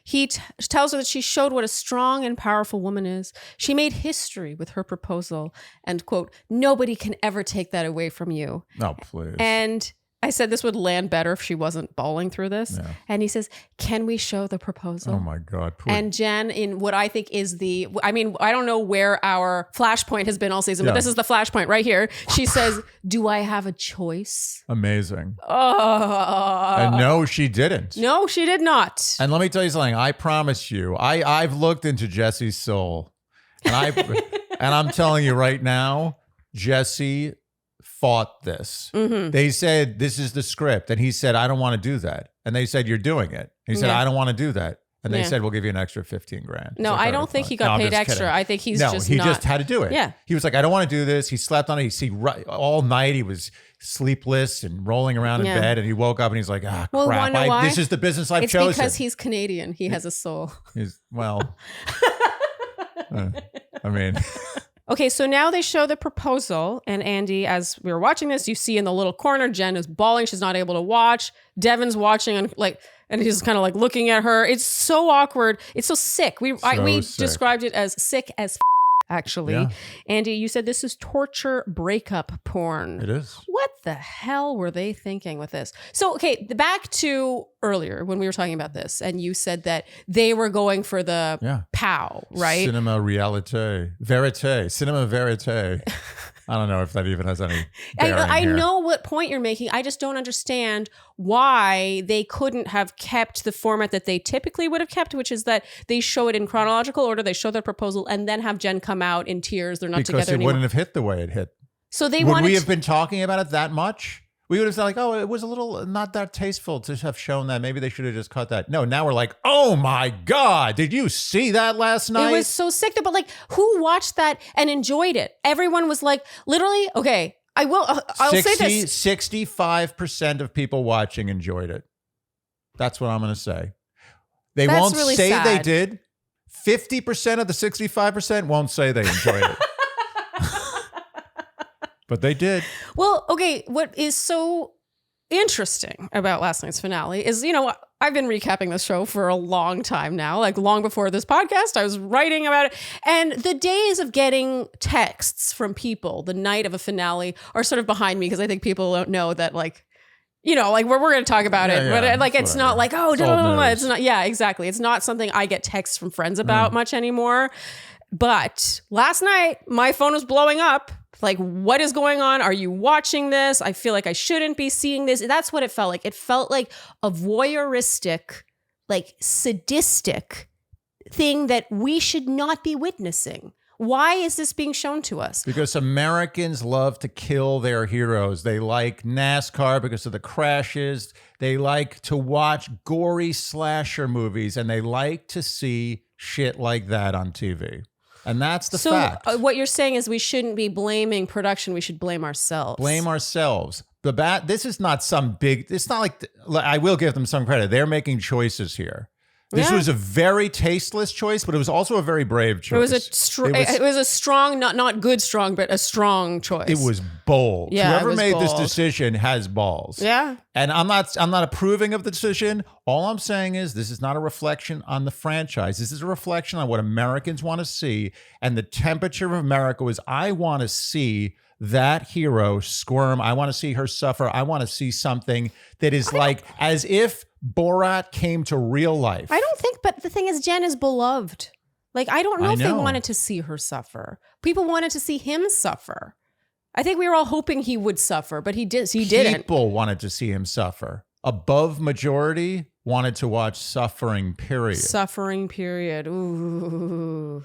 He tells her that she showed what a strong and powerful woman is. She made history with her proposal and, quote, nobody can ever take that away from you. Oh, please. And I said this would land better if she wasn't bawling through this. Yeah. And he says, can we show the proposal? Oh my God. Poor. And Jenn, in what I think is I don't know where our flashpoint has been all season, but this is the flashpoint right here. She says, do I have a choice? Amazing. Oh. And no, she didn't. No, she did not. And let me tell you something. I promise you, I've looked into Jesse's soul. And I'm telling you right now, Jesse fought this. Mm-hmm. They said, this is the script. And he said, I don't want to do that. And they said, you're doing it. He said, I don't want to do that. And they said, we'll give you an extra 15 grand. No, I don't think he got paid extra. I think he's just he just had to do it. Yeah. He was like, I don't want to do this. He slept on it. All night he was sleepless and rolling around in bed. And he woke up and he's like, crap. Why? This is the business I've chosen. It's because he's Canadian. He has a soul. I mean... Okay, so now they show the proposal, and Andy, as we were watching this, you see in the little corner, Jenn is bawling. She's not able to watch. Devin's watching, and he's kind of like looking at her. It's so awkward. It's so sick. We sick. described it as sick as actually. Yeah. Andy, you said this is torture breakup porn. It is. What the hell were they thinking with this? So, okay, back to earlier when we were talking about this, and you said that they were going for the POW, right? Cinema verite. I don't know if that even has any bearing I here. know what point you're making. I just don't understand why they couldn't have kept the format that they typically would have kept, which is that they show it in chronological order, they show their proposal, and then have Jenn come out in tears. They're not because together it anymore. wouldn't have hit the way it hit. So they would wanted we have been talking about it that much? We would have said like, oh, it was a little not that tasteful to have shown that. Maybe they should have just cut that. No, now we're like, oh my God, did you see that last night? It was so sick. But like, who watched that and enjoyed it? Everyone was like, literally, okay, I'll say this. 65% of people watching enjoyed it. That's what I'm going to say. They That's won't really say sad. they did. 50% of the 65% won't say they enjoyed it. But they did. Well, okay, what is so interesting about last night's finale is, I've been recapping this show for a long time now, like long before this podcast. I was writing about it. And the days of getting texts from people the night of a finale are sort of behind me because I think people don't know that, like, we're going to talk about it. But like, it's not like, it's not. Yeah, exactly. It's not something I get texts from friends about much anymore. But last night, my phone was blowing up. Like, what is going on? Are you watching this? I feel like I shouldn't be seeing this. That's what it felt like. It felt like a voyeuristic, like sadistic thing that we should not be witnessing. Why is this being shown to us? Because Americans love to kill their heroes. They like NASCAR because of the crashes. They like to watch gory slasher movies, and they like to see shit like that on TV. And that's the fact. So what you're saying is we shouldn't be blaming production. We should blame ourselves. Blame ourselves. This is not some big, it's not like, I will give them some credit. They're making choices here. This was a very tasteless choice, but it was also a very brave choice. It was a strong, not good strong, but a strong choice. It was bold. Yeah, Whoever made bold. this decision has balls. Yeah. And I'm not approving of the decision. All I'm saying is this is not a reflection on the franchise. This is a reflection on what Americans want to see. And the temperature of America is I want to see that hero squirm. I want to see her suffer. I want to see something that is like as if Borat came to real life. I don't think, but the thing is, Jenn is beloved. Like, I don't know if they wanted to see her suffer. People wanted to see him suffer. I think we were all hoping he would suffer, but he didn't. People wanted to see him suffer. Above majority wanted to watch suffering, period. Suffering, period. Ooh.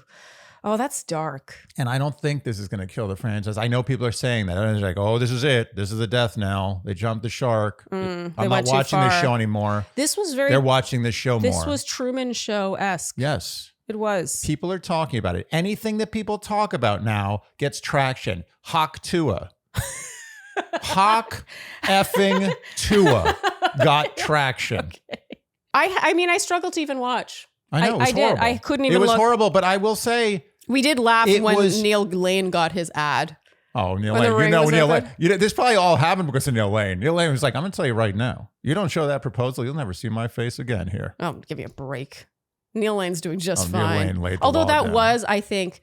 Oh, that's dark. And I don't think this is going to kill the franchise. I know people are saying that. They're like, oh, this is it. This is the death now. They jumped the shark. I'm not watching this show anymore. They're watching this show more. This was Truman Show-esque. Yes. It was. People are talking about it. Anything that people talk about now gets traction. Hawk Tua. Hawk effing Tua got traction. Okay. I mean, I struggled to even watch. I know, it was horrible. Did. I couldn't even look. It was horrible, but I will say... We did laugh when Neil Lane got his ad. Oh, Neil Lane. Neil Lane. This probably all happened because of Neil Lane. Neil Lane was like, I'm going to tell you right now, you don't show that proposal, you'll never see my face again here. Oh, give me a break. Neil Lane's doing just fine. Neil Lane laid the Although law that down. was, I think,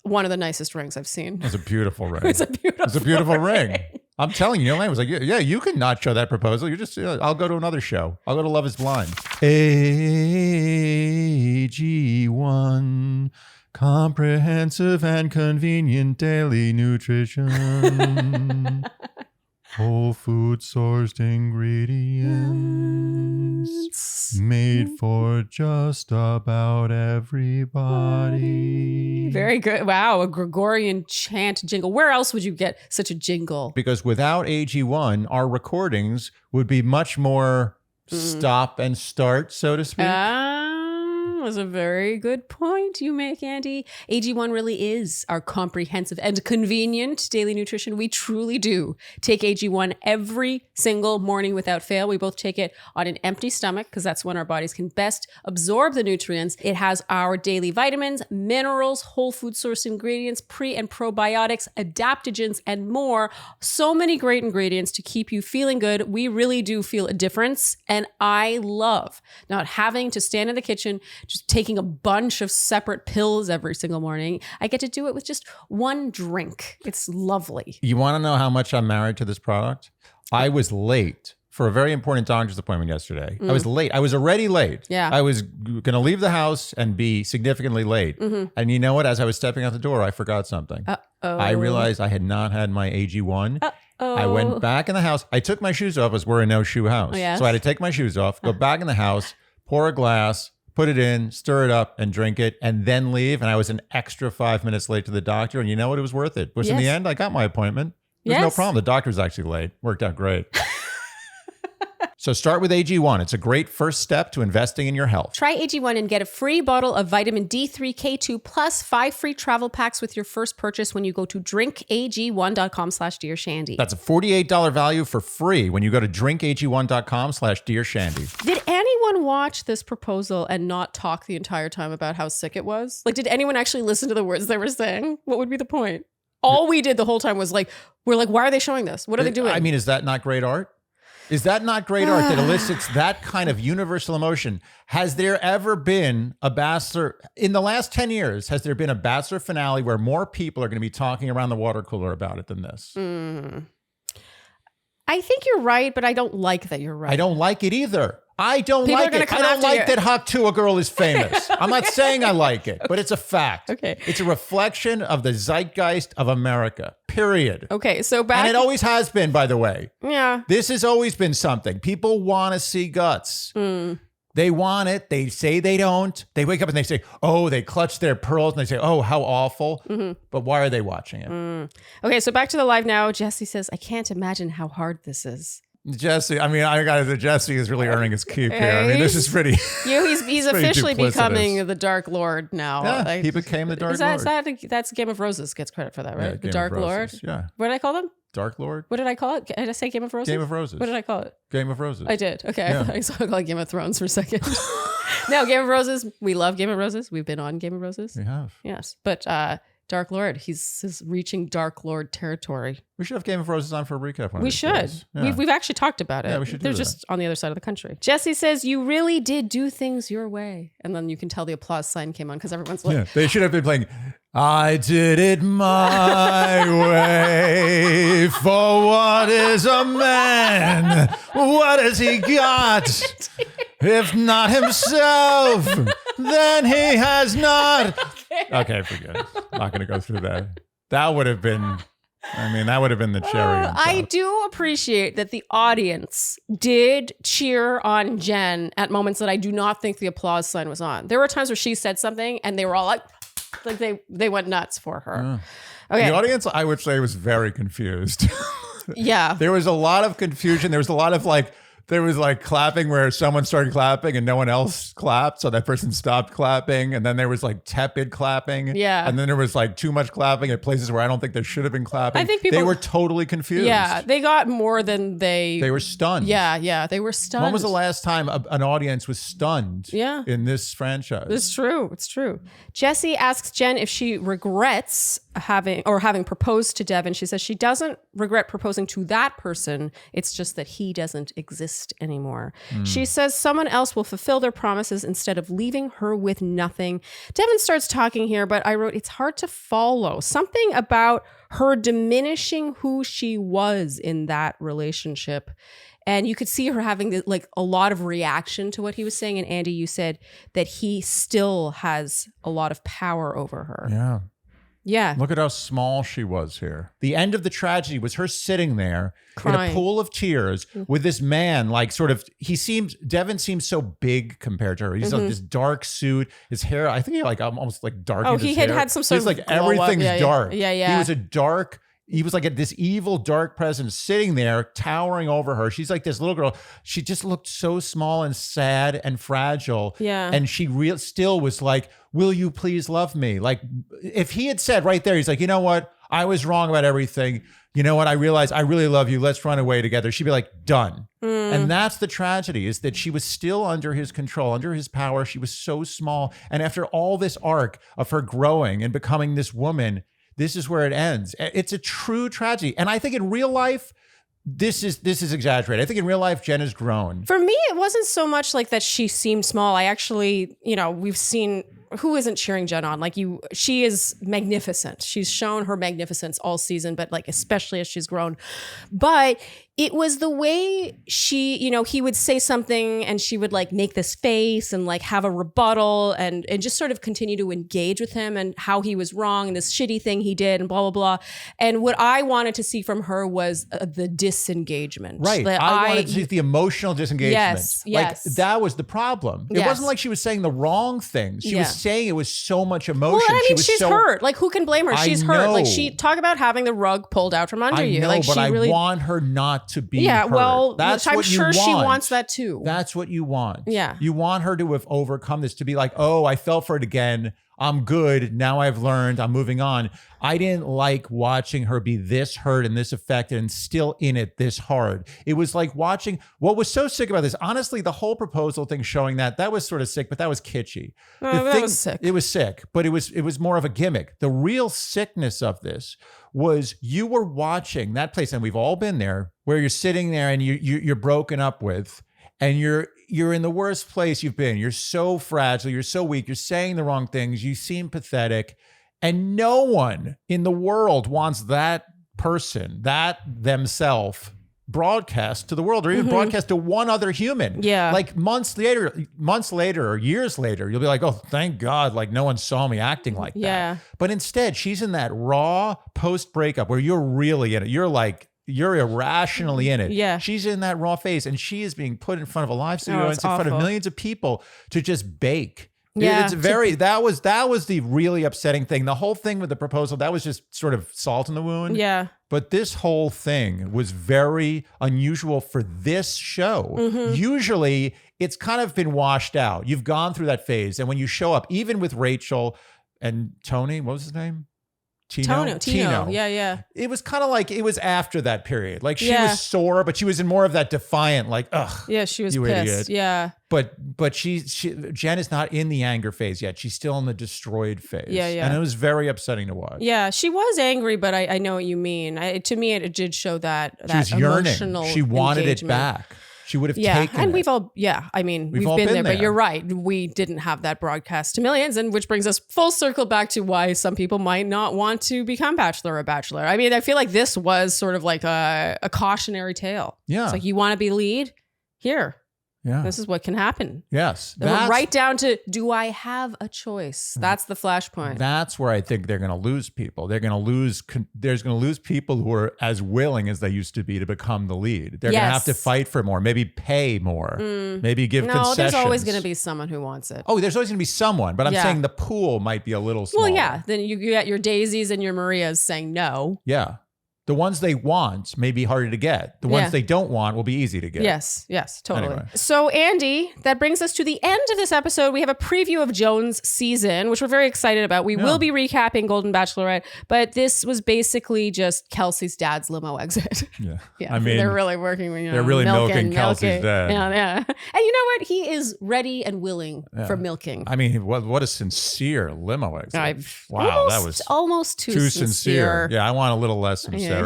one of the nicest rings I've seen. It was a beautiful ring. It's a beautiful ring. I'm telling you, Neil Lane was like, yeah, you can not show that proposal. You just, I'll go to another show. I'll go to Love is Blind. AG1, comprehensive and convenient daily nutrition. Whole food sourced ingredients made for just about everybody. Very good. Wow, a Gregorian chant jingle. Where else would you get such a jingle? Because without AG1, our recordings would be much more stop and start, so to speak. Was a very good point you make, Andy. AG1 really is our comprehensive and convenient daily nutrition. We truly do take AG1 every single morning without fail. We both take it on an empty stomach because that's when our bodies can best absorb the nutrients. It has our daily vitamins, minerals, whole food source ingredients, pre and probiotics, adaptogens, and more. So many great ingredients to keep you feeling good. We really do feel a difference. And I love not having to stand in the kitchen just taking a bunch of separate pills every single morning. I get to do it with just one drink. It's lovely. You want to know how much I'm married to this product? I was late for a very important doctor's appointment yesterday. I was late. I was already late. Yeah. I was going to leave the house and be significantly late. And you know what? As I was stepping out the door, I forgot something. I realized I had not had my AG1. I went back in the house. I took my shoes off. I was wearing a no-shoe house. Yes. So I had to take my shoes off, go back in the house, pour a glass, put it in, stir it up, and drink it, and then leave. And I was an extra 5 minutes late to the doctor. And you know what? It was worth it. Because in the end, I got my appointment. There's no problem. The doctor was actually late. Worked out great. So start with AG1. It's a great first step to investing in your health. Try AG1 and get a free bottle of vitamin D3, K2, plus 5 free travel packs with your first purchase when you go to drinkag1.com/dearshandy. That's a $48 value for free when you go to drinkag1.com/dearshandy. Did anyone watch this proposal and not talk the entire time about how sick it was? Like, did anyone actually listen to the words they were saying? What would be the point? All we did the whole time was we're like, why are they showing this? What are they doing? I mean, is that not great art? Is that not great art that elicits that kind of universal emotion? Has there ever been a Bachelor, in the last 10 years, has there been a Bachelor finale where more people are going to be talking around the water cooler about it than this? I think you're right, but I don't like that you're right. I don't like it either. I don't People like it. I don't like that Hawk Tua girl is famous. I'm not saying I like it, but it's a fact. Okay. It's a reflection of the zeitgeist of America, period. Okay, so back... And it always has been, by the way. Yeah. This has always been something. People want to see guts. They want it. They say they don't. They wake up and they say, oh, they clutch their pearls. And they say, oh, how awful. But why are they watching it? Okay, so back to the live now. Jesse says, I can't imagine how hard this is. Jesse, I mean, I got to say, Jesse is really earning his keep here. I mean, this is pretty... He's officially becoming the Dark Lord now. Yeah, he became the Dark Lord. That's Game of Roses gets credit for that, right? Yeah, the Dark Lord? Yeah. What did I call them? Dark Lord? What did I call it? Did I say Game of Roses? Game of Roses. What did I call it? Game of Roses. I did. Okay. Yeah. I thought I saw it called Game of Thrones for a second. No, Game of Roses. We love Game of Roses. We've been on Game of Roses. We have. Yes. But Dark Lord. He's reaching Dark Lord territory. We should have Game of Roses on for a recap. We should. Yeah. We've actually talked about it. Yeah, we should. They're just on the other side of the country. Jesse says, "You really did do things your way," and then you can tell the applause sign came on because everyone's like, They should have been playing. I did it my way. For what is a man? What has he got? If not himself, then he has not. Okay, forget it. I'm not going to go through that. That would have been, that would have been the cherry on top. I do appreciate that the audience did cheer on Jenn at moments that I do not think the applause sign was on. There were times where she said something and they were all like they went nuts for her. Okay. The audience, I would say, was very confused. Yeah. There was a lot of confusion. There was a lot of there was clapping where someone started clapping and no one else clapped. So that person stopped clapping. And then there was tepid clapping. Yeah. And then there was too much clapping at places where I don't think there should have been clapping. I think they were totally confused. Yeah. They got more than they were stunned. Yeah. They were stunned. When was the last time an audience was stunned in this franchise? It's true. It's true. Jesse asks Jenn if she regrets having proposed to Devin. She says she doesn't regret proposing to that person. It's just that he doesn't exist anymore. She says someone else will fulfill their promises instead of leaving her with nothing. Devin starts talking here, but I wrote, it's hard to follow. Something about her diminishing who she was in that relationship. And you could see her having a lot of reaction to what he was saying. And Andy, you said that he still has a lot of power over her. Yeah. Yeah. Look at how small she was here. The end of the tragedy was her sitting there crying in a pool of tears with this man, Devin seems so big compared to her. He's this dark suit, his hair, I think he almost dark. Oh, he had some sort of everything's dark. Yeah. He was he was this evil, dark presence sitting there, towering over her. She's this little girl. She just looked so small and sad and fragile. Yeah. And she still was will you please love me? If he had said right there, he's you know what? I was wrong about everything. You know what? I realized I really love you. Let's run away together. She'd be done. And that's the tragedy, is that she was still under his control, under his power. She was so small. And after all this arc of her growing and becoming this woman, this is where it ends. It's a true tragedy. And I think in real life, this is exaggerated. I think in real life, Jenn has grown. For me, it wasn't so much that she seemed small. I actually, we've seen, who isn't cheering Jenn on? She is magnificent. She's shown her magnificence all season, but especially as she's grown. But it was the way she, he would say something and she would make this face and have a rebuttal and just sort of continue to engage with him and how he was wrong and this shitty thing he did and blah, blah, blah. And what I wanted to see from her was the disengagement. Right. I wanted to see the emotional disengagement. Yes. That was the problem. It wasn't like she was saying the wrong things. She was saying it was so much emotion. Well, she's hurt. Who can blame her? She's hurt. She talk about having the rug pulled out from under you. But I want her not to be hurt. Well, that's I'm what sure you want. she wants that too. That's what you want. Yeah. You want her to have overcome this, to be oh, I fell for it again. I'm good. Now I've learned. I'm moving on. I didn't like watching her be this hurt and this affected and still in it this hard. It was watching, what was so sick about this, honestly, the whole proposal thing showing that was sort of sick, but that was kitschy. That was sick. It was sick, but it was more of a gimmick. The real sickness of this was you were watching that place, and we've all been there, where you're sitting there and you're broken up with, and you're in the worst place you've been. You're so fragile. You're so weak. You're saying the wrong things. You seem pathetic. And no one in the world wants that person, that themselves, broadcast to the world, or even broadcast to one other human. Yeah. Months later or years later, you'll be oh, thank God, no one saw me acting like that. Yeah. But instead, she's in that raw post-breakup where you're really in it. You're irrationally in it. Yeah. She's in that raw phase, and she is being put in front of a live studio audience, in front of millions of people, to just bake. Yeah. That was the really upsetting thing. The whole thing with the proposal, that was just sort of salt in the wound. Yeah. But this whole thing was very unusual for this show. Usually it's kind of been washed out. You've gone through that phase. And when you show up, even with Rachel and Tony, what was his name? Tino. Yeah. It was kind of like it was after that period. Like she Yeah. was sore, but she was in more of that defiant, like, ugh. Yeah, she was you pissed. idiot. Yeah. But Jenn is not in the anger phase yet. She's still in the destroyed phase. Yeah. And it was very upsetting to watch. Yeah, she was angry, but I know what you mean. To me, it did show that She was yearning. emotional She wanted engagement. it back. She would have Yeah, taken and it. we've all we've all been been there, but there. you're right. We didn't have that broadcast to millions, and which brings us full circle back to why some people might not want to become bachelor or bachelor. I mean, I feel like this was sort of like a cautionary tale. Yeah. It's like, you want to be lead? Here. Yeah. This is what can happen. Yes. Then we're right down to, do I have a choice? That's the flashpoint. That's where I think they're going to lose people. There's going to lose people who are as willing as they used to be to become the lead. They're going to have to fight for more, maybe pay more, maybe give concessions. There's always going to be someone who wants it. Oh, there's always going to be someone, but I'm saying the pool might be a little smaller. Well, yeah. Then you get your Daisies and your Marias saying no. Yeah. The ones they want may be harder to get. The ones they don't want will be easy to get. Yes, totally. Anyway. So, Andy, that brings us to the end of this episode. We have a preview of Joan's season, which we're very excited about. We will be recapping Golden Bachelorette, but this was basically just Kelsey's dad's limo exit. Yeah. Yeah, I mean, they're really working. they're really milking Kelsey's dad. Yeah. And you know what? He is ready and willing for milking. I mean, what a sincere limo exit. Wow, that was almost too sincere. Yeah, I want a little less sincerity.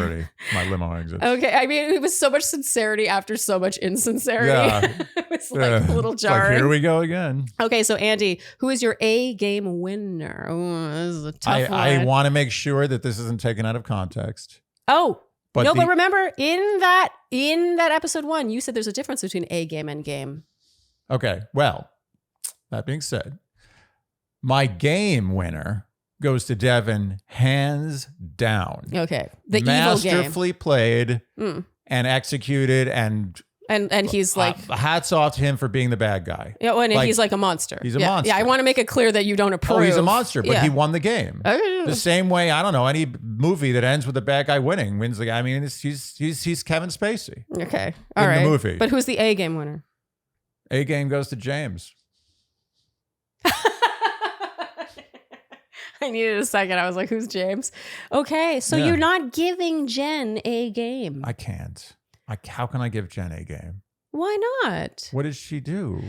My limo exit. Okay, I mean, it was so much sincerity after so much insincerity. Yeah. It was like a little It's jarring. like, here we go again. Okay, so Andy, who is your A game winner? Ooh, this is a tough one. I want to make sure that this isn't taken out of context. Oh, But but remember in that episode 1, you said there's a difference between A game and game. Okay, well, that being said, my game winner goes to Devin, hands down. Okay, the evil game. Masterfully played and executed, and he's like, hats off to him for being the bad guy. Yeah, and Like, he's like a monster. He's a monster. Yeah, I want to make it clear that you don't approve. Oh, he's a monster, but Yeah. he won the game. The same way, I don't know, any movie that ends with a bad guy winning wins the game. I mean, he's Kevin Spacey. Okay, all in right. the movie. But who's the A game winner? A game goes to James. I needed a second. I was like, who's James? Okay, so you're not giving Jenn a game. I can't. How can I give Jenn a game? Why not? What did she do?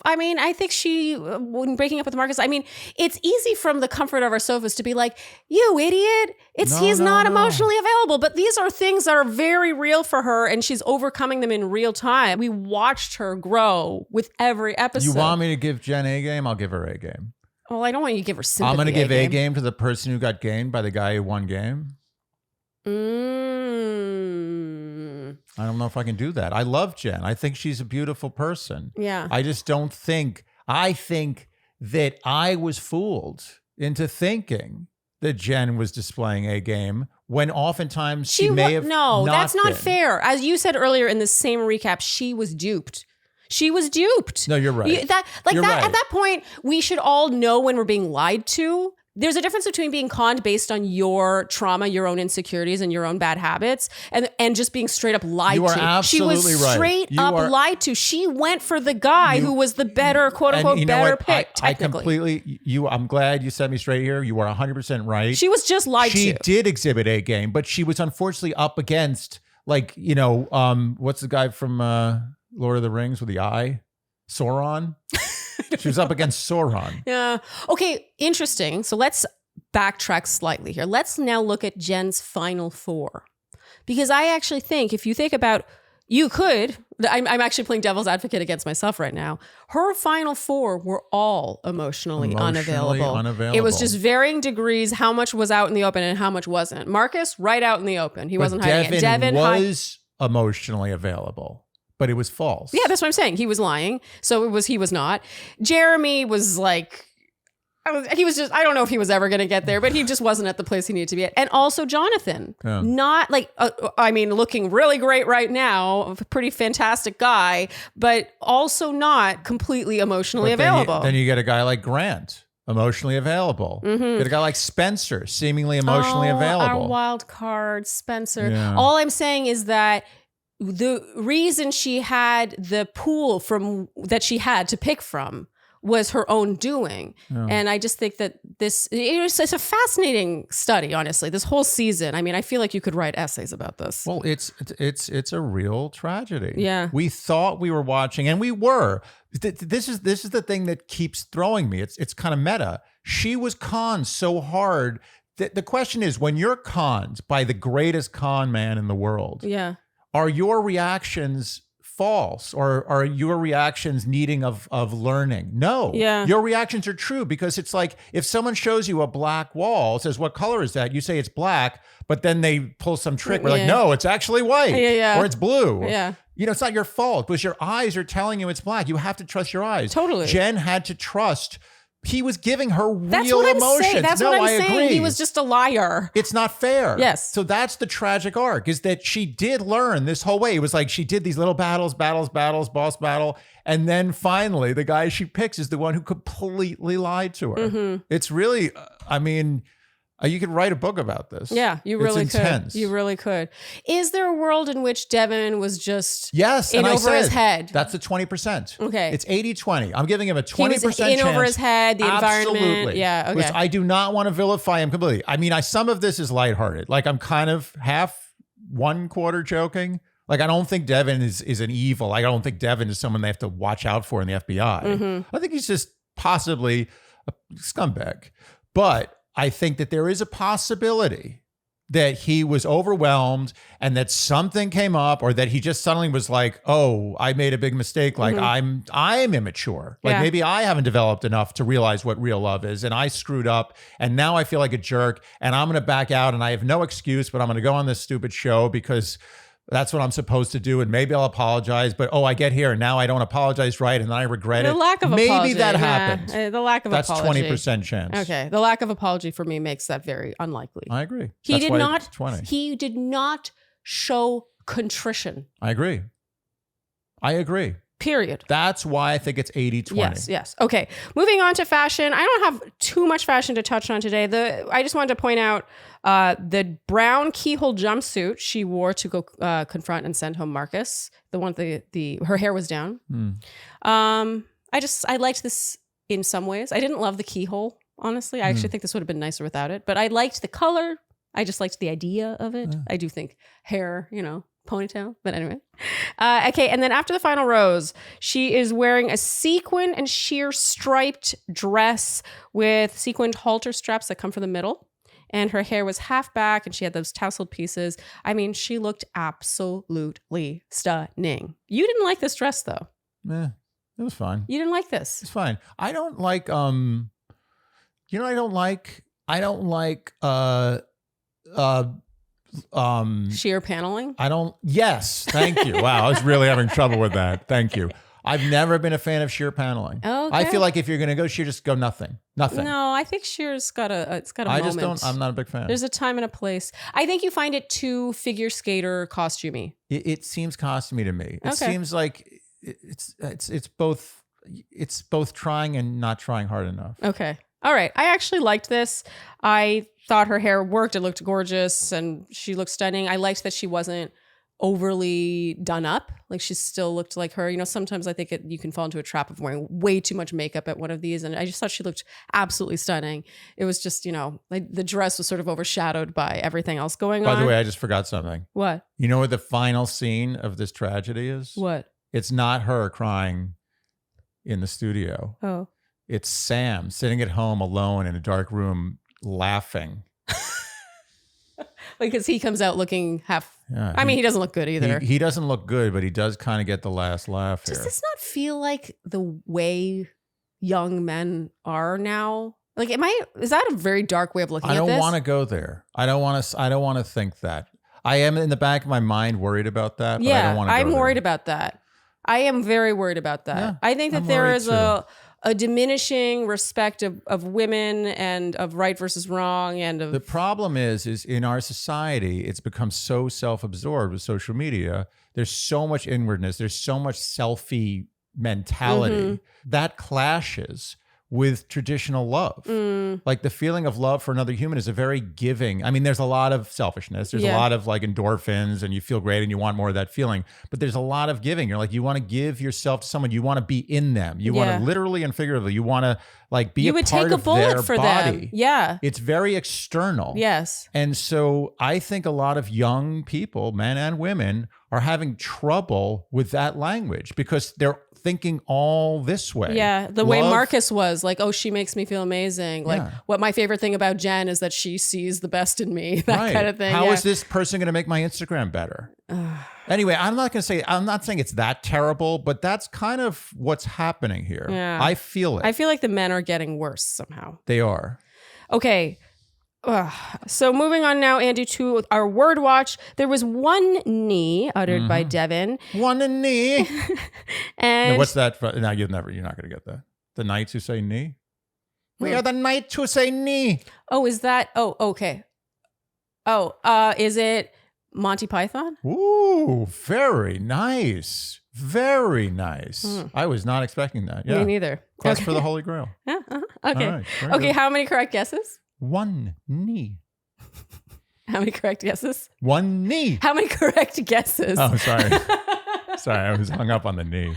I think she, when breaking up with Marcus, I mean, it's easy from the comfort of our sofas to be like, you idiot. He's not emotionally available. But these are things that are very real for her, and she's overcoming them in real time. We watched her grow with every episode. You want me to give Jenn a game? I'll give her a game. Well, I don't want you to give her sympathy. I'm going to give a game to the person who got gamed by the guy who won game. I don't know if I can do that. I love Jenn. I think she's a beautiful person. Yeah. I just don't think, I think that I was fooled into thinking that Jenn was displaying a game when oftentimes she may have No, not that's not been. fair. As you said earlier in the same recap, she was duped. She was duped. No, you're right. You're right. At that point, we should all know when we're being lied to. There's a difference between being conned based on your trauma, your own insecurities, and your own bad habits, and just being straight up lied to. You are absolutely she was right. straight up lied to. She went for the guy who was the better, quote unquote, better pick. I Technically, I'm glad you set me straight here. You are 100% right. She was just lied to. She did exhibit a game, but she was unfortunately up against, what's the guy from Lord of the Rings with the eye? Sauron? She was up against Sauron. Yeah. Okay, interesting. So let's backtrack slightly here. Let's now look at Jenn's final 4. Because I actually think, if you think about, I'm actually playing devil's advocate against myself right now. Her final 4 were all emotionally unavailable. It was just varying degrees how much was out in the open and how much wasn't. Marcus, right out in the open. He wasn't hiding it. Devin was emotionally available. But it was false. Yeah, that's what I'm saying. He was lying. So he was not. Jeremy was like, he was just, I don't know if he was ever going to get there, but he just wasn't at the place he needed to be at. And also Jonathan, not like, looking really great right now, a pretty fantastic guy, but also not completely emotionally available. Then you get a guy like Grant, emotionally available. Get a guy like Spencer, seemingly emotionally available. Our wild card, Spencer. Yeah. All I'm saying is that the reason she had the pool that she had to pick from was her own doing. Yeah. And I just think that it's a fascinating study, honestly, this whole season. I mean, I feel like you could write essays about this. Well, it's a real tragedy. Yeah. We thought we were watching, and we were. This is the thing that keeps throwing me. It's kind of meta. She was conned so hard. The question is, when you're conned by the greatest con man in the world, yeah. are your reactions false, or are your reactions needing of learning? No. Yeah. Your reactions are true, because it's like if someone shows you a black wall, says, what color is that? You say it's black, but then they pull some trick. We're like, no, it's actually white, or it's blue. Yeah. You know, it's not your fault, because your eyes are telling you it's black. You have to trust your eyes. Totally. Jen had to trust. He was giving her That's real what I'm emotions. saying. That's no, what I'm I saying. agree. He was just a liar. It's not fair. Yes. So that's the tragic arc, is that she did learn this whole way. It was like she did these little battles, boss battle. And then finally, the guy she picks is the one who completely lied to her. Mm-hmm. It's really, I mean, you could write a book about this. Yeah, you really it's could. Intense. You really could. Is there a world in which Devin was just yes, in and over his head? That's the 20%. Okay. It's 80-20. I'm giving him a 20% He was in chance. over his head, the environment. Absolutely. Yeah, okay. Which I do not want to vilify him completely. I mean, some of this is lighthearted. Like, I'm kind of one quarter joking. Like, I don't think Devin is an evil. I don't think Devin is someone they have to watch out for in the FBI. Mm-hmm. I think he's just possibly a scumbag. But I think that there is a possibility that he was overwhelmed and that something came up, or that he just suddenly was like, oh, I made a big mistake. Like, I'm immature. Like, maybe I haven't developed enough to realize what real love is, and I screwed up, and now I feel like a jerk, and I'm going to back out, and I have no excuse, but I'm going to go on this stupid show because that's what I'm supposed to do, and maybe I'll apologize, but I get here and now I don't apologize right, and then I regret it. The lack of maybe apology. that happened. The lack of apology. That's 20% chance. Okay. The lack of apology for me makes that very unlikely. I agree. He That's did why not. it's 20. He did not show contrition. I agree. Period. That's why I think it's 80-20. Yes. Okay. Moving on to fashion. I don't have too much fashion to touch on today. I just wanted to point out the brown keyhole jumpsuit she wore to go confront and send home Marcus. The one her hair was down. I liked this in some ways. I didn't love the keyhole, honestly. I actually think this would have been nicer without it. But I liked the color. I just liked the idea of it. I do think hair, ponytail, but anyway. Okay, and then after the final rose, she is wearing a sequin and sheer striped dress with sequined halter straps that come from the middle. And her hair was half back and she had those tousled pieces. I mean, she looked absolutely stunning. You didn't like this dress though. It was fine. You didn't like this. It's fine. I don't like, I don't like sheer paneling. Yes, thank you. Wow, I was really having trouble with that. Thank you. I've never been a fan of sheer paneling. Okay. I feel like if you're going to go sheer, just go nothing. No, I think sheer's got a moment. I'm not a big fan. There's a time and a place. I think you find it too figure skater costumey. It seems costumey to me. It Okay. seems like it's both trying and not trying hard enough. Okay. All right. I actually liked this. I thought her hair worked. It looked gorgeous and she looked stunning. I liked that she wasn't overly done up. Like, she still looked like her. Sometimes I think you can fall into a trap of wearing way too much makeup at one of these. And I just thought she looked absolutely stunning. It was just, like the dress was sort of overshadowed by everything else going on. By the way, I just forgot something. What? You know what the final scene of this tragedy is? What? It's not her crying in the studio. Oh. It's Sam sitting at home alone in a dark room laughing. Because he comes out looking half. Yeah, I mean, he doesn't look good either. He doesn't look good, but he does kind of get the last laugh here. Does this not feel like the way young men are now? Like, is that a very dark way of looking at this? I don't want to go there. I don't want to think that. I am in the back of my mind worried about that, but I don't want to go I'm worried there. about that. I am very worried about that. Yeah, I think that I'm there worried is too. a diminishing respect of women and of right versus wrong and of The problem is in our society, it's become so self-absorbed with social media. There's so much inwardness. There's so much selfie mentality that clashes with traditional love. Like the feeling of love for another human is a very giving. I mean, there's a lot of selfishness. There's a lot of like endorphins and you feel great and you want more of that feeling. But there's a lot of giving. You're like, you want to give yourself to someone. You want to be in them. You want to literally and figuratively, you want to like be a part of their body. Them. Yeah. It's very external. Yes. And so I think a lot of young people, men and women, are having trouble with that language because they're thinking all this way. Yeah, the way Marcus was like, oh, she makes me feel amazing. Like what my favorite thing about Jenn is that she sees the best in me, that kind of thing. How is this person going to make my Instagram better? Anyway, I'm not saying it's that terrible, but that's kind of what's happening here. Yeah. I feel it. I feel like the men are getting worse somehow. They are. Okay. So moving on now, Andy, to our word watch. There was one knee uttered by Devin. One knee. And now, what's that? Now you're not going to get that. The knights who say knee. We are the knights who say knee. Oh, is that? Oh, okay. Oh, is it Monty Python? Ooh, very nice. Very nice. I was not expecting that. Yeah. Me neither. Quest for the Holy Grail. Yeah. Okay. All right, okay. How many correct guesses? One knee. How many correct guesses? One knee. How many correct guesses? Oh, sorry. Sorry, I was hung up on the knee.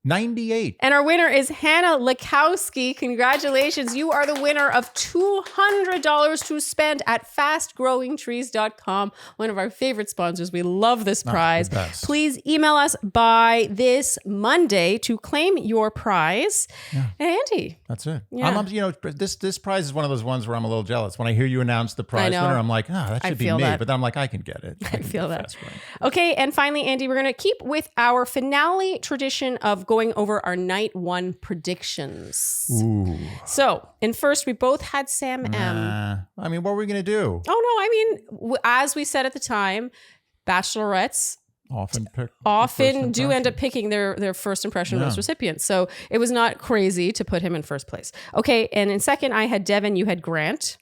98. And our winner is Hannah Lakowski. Congratulations. You are the winner of $200 to spend at fastgrowingtrees.com, one of our favorite sponsors. We love this prize. Please email us by this Monday to claim your prize. Yeah. Andy. That's it. Yeah. This prize is one of those ones where I'm a little jealous. When I hear you announce the prize winner, I'm like, that should be me. But then I'm like, I can get it. I feel that. Okay. And finally, Andy, we're going to keep with our finale tradition of going over our night one predictions. Ooh. So, in first, we both had Sam M. I mean, what were we going to do? Oh, no. I mean, as we said at the time, bachelorettes often do end up picking their first impression of those recipients. So, it was not crazy to put him in first place. Okay. And in second, I had Devin. You had Grant.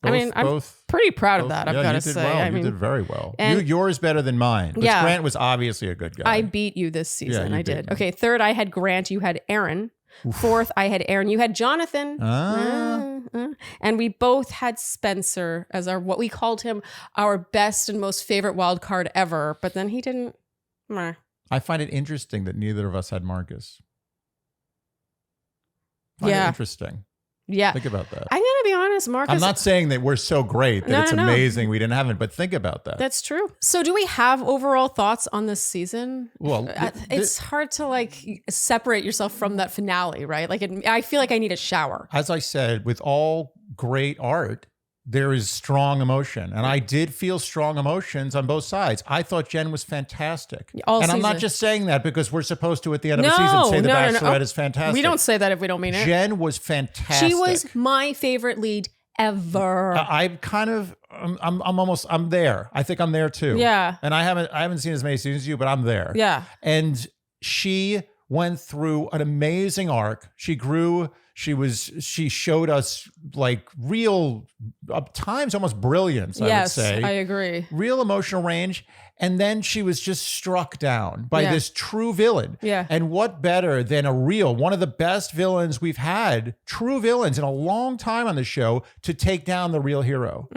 I'm pretty proud of that, I've got to say. Well. You did very well. Yours better than mine. Because Grant was obviously a good guy. I beat you this season. I did. Okay, third, I had Grant. You had Aaron. Oof. Fourth, I had Aaron. You had Jonathan. And we both had Spencer as what we called him, our best and most favorite wild card ever. But then he didn't. I find it interesting that neither of us had Marcus. Interesting. Yeah. Think about that. I'm going to be honest, Marcus. I'm not saying that we're so great that it's amazing we didn't have it, but think about that. That's true. So do we have overall thoughts on this season? Well, it's hard to like separate yourself from that finale, right? Like I feel like I need a shower. As I said, with all great art, there is strong emotion. And I did feel strong emotions on both sides. I thought Jenn was fantastic. I'm not just saying that because we're supposed to, at the end of the season, say The Bachelorette is fantastic. We don't say that if we don't mean it. Jenn was fantastic. She was my favorite lead ever. I'm there. I think I'm there too. Yeah. And I haven't seen as many seasons as you, but I'm there. Yeah. And she went through an amazing arc. She grew. She showed us like real, at times almost brilliance, I would say. Yes, I agree. Real emotional range. And then she was just struck down by this true villain. Yeah. And what better than one of the best villains we've had, true villains in a long time on the show, to take down the real hero.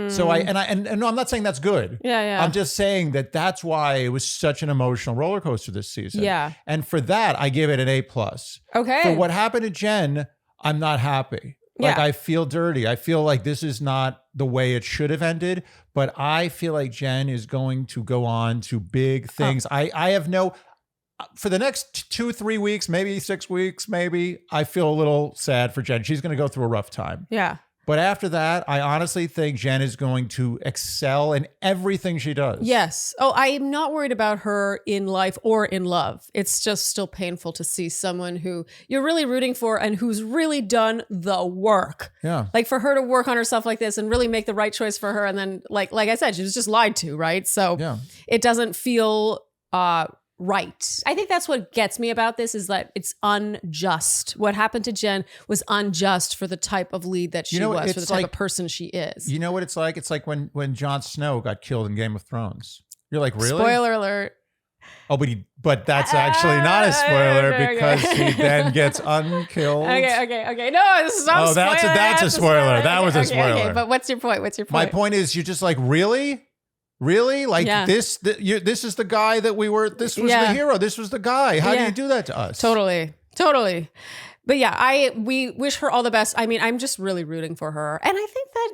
So no, I'm not saying that's good. Yeah. I'm just saying that's why it was such an emotional roller coaster this season. Yeah. And for that, I give it an A+. Okay. For what happened to Jenn, I'm not happy. Like, I feel dirty. I feel like this is not the way it should have ended, but I feel like Jenn is going to go on to big things. I have for the next 2-3 weeks, maybe 6 weeks, I feel a little sad for Jenn. She's going to go through a rough time. Yeah. But after that, I honestly think Jenn is going to excel in everything she does. Yes. Oh, I'm not worried about her in life or in love. It's just still painful to see someone who you're really rooting for and who's really done the work. Yeah. Like for her to work on herself like this and really make the right choice for her. And then like I said, she was just lied to, right? So it doesn't feel right. I think that's what gets me about this is that it's unjust. What happened to Jenn was unjust for the type of lead that she was, for the type of person she is. You know what it's like? It's like when Jon Snow got killed in Game of Thrones. You're like, really? Spoiler alert. Oh, but that's actually not a spoiler Okay. because he then gets unkilled. Okay. No, this is not Oh, that's a spoiler. That was a spoiler. Okay, but what's your point? My point is, you're just like, really? Like this is the guy that this was the hero. This was the guy. How do you do that to us? Totally. But yeah, we wish her all the best. I mean, I'm just really rooting for her. And I think that,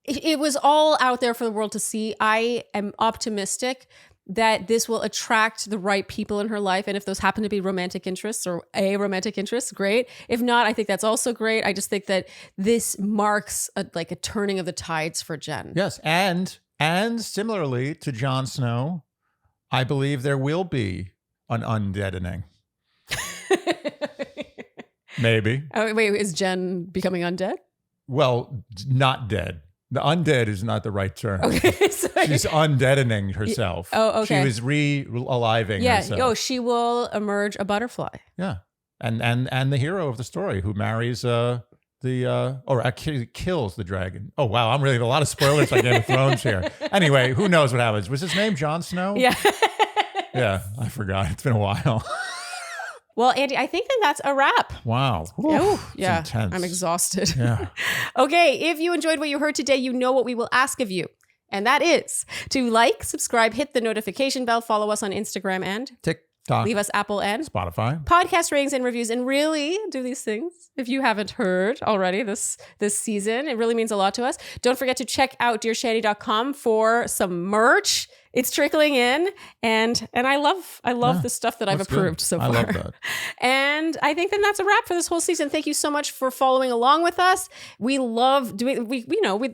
it was all out there for the world to see. I am optimistic that this will attract the right people in her life. And if those happen to be romantic interests or a romantic interest, great. If not, I think that's also great. I just think that this marks a turning of the tides for Jenn. Yes. And similarly to Jon Snow, I believe there will be an undeadening. Maybe. Oh, wait, is Jenn becoming undead? Well, not dead. The undead is not the right term. Okay, she's undeadening herself. Oh, okay. She was re-aliving herself. Oh, she will emerge a butterfly. Yeah, and the hero of the story who marries or actually kills the dragon. Oh wow, I'm really a lot of spoilers on Game of Thrones here. Anyway, who knows what happens? Was his name Jon Snow? Yeah. Yeah, I forgot. It's been a while. Well, Andy, I think that's a wrap. Wow. Yeah. Intense. I'm exhausted. Yeah. Okay. If you enjoyed what you heard today, you know what we will ask of you. And that is to like, subscribe, hit the notification bell, follow us on Instagram and TikTok. Leave us Apple and Spotify. Podcast ratings and reviews, and really do these things. If you haven't heard already this season, it really means a lot to us. Don't forget to check out dearshandy.com for some merch. It's trickling in, and I love the stuff that I've approved so far. I love that. And I think then that's a wrap for this whole season. Thank you so much for following along with us. We love doing.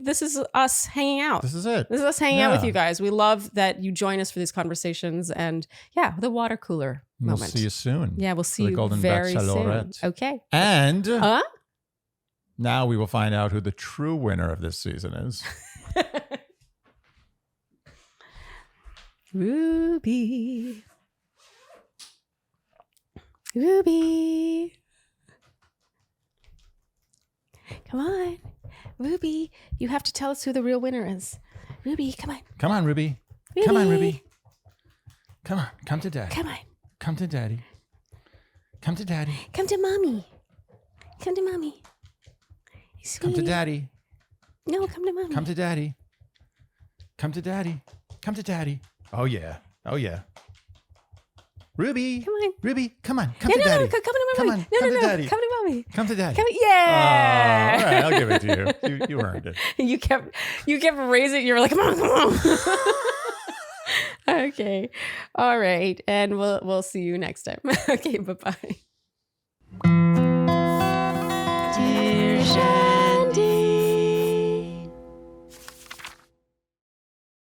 This is us hanging out. This is it. This is us hanging out with you guys. We love that you join us for these conversations, and the water cooler moment. We'll see you soon. Yeah, we'll see the you Golden very Bachelorette. soon. Okay. And now we will find out who the true winner of this season is. Ruby. Come on. Ruby, you have to tell us who the real winner is. Ruby, come on. Come on, Ruby. Come on, Ruby. Come on. Come to Daddy. Come on. Come to Daddy. Come to Daddy. Come to Mommy. Come to Mommy. Sweetie. Come to Daddy. No, come to Mommy. Come to Daddy. Come to Daddy. Come to Daddy. Oh, yeah. Ruby. Come on. Ruby, come on. Come to Daddy. No, come to Mommy. Come on. Come to Daddy. Come to Mommy. Come to Daddy. Yeah. All right, I'll give it to you. You earned it. You kept raising. You were like, come on. Okay. All right. And we'll see you next time. Okay. Bye-bye.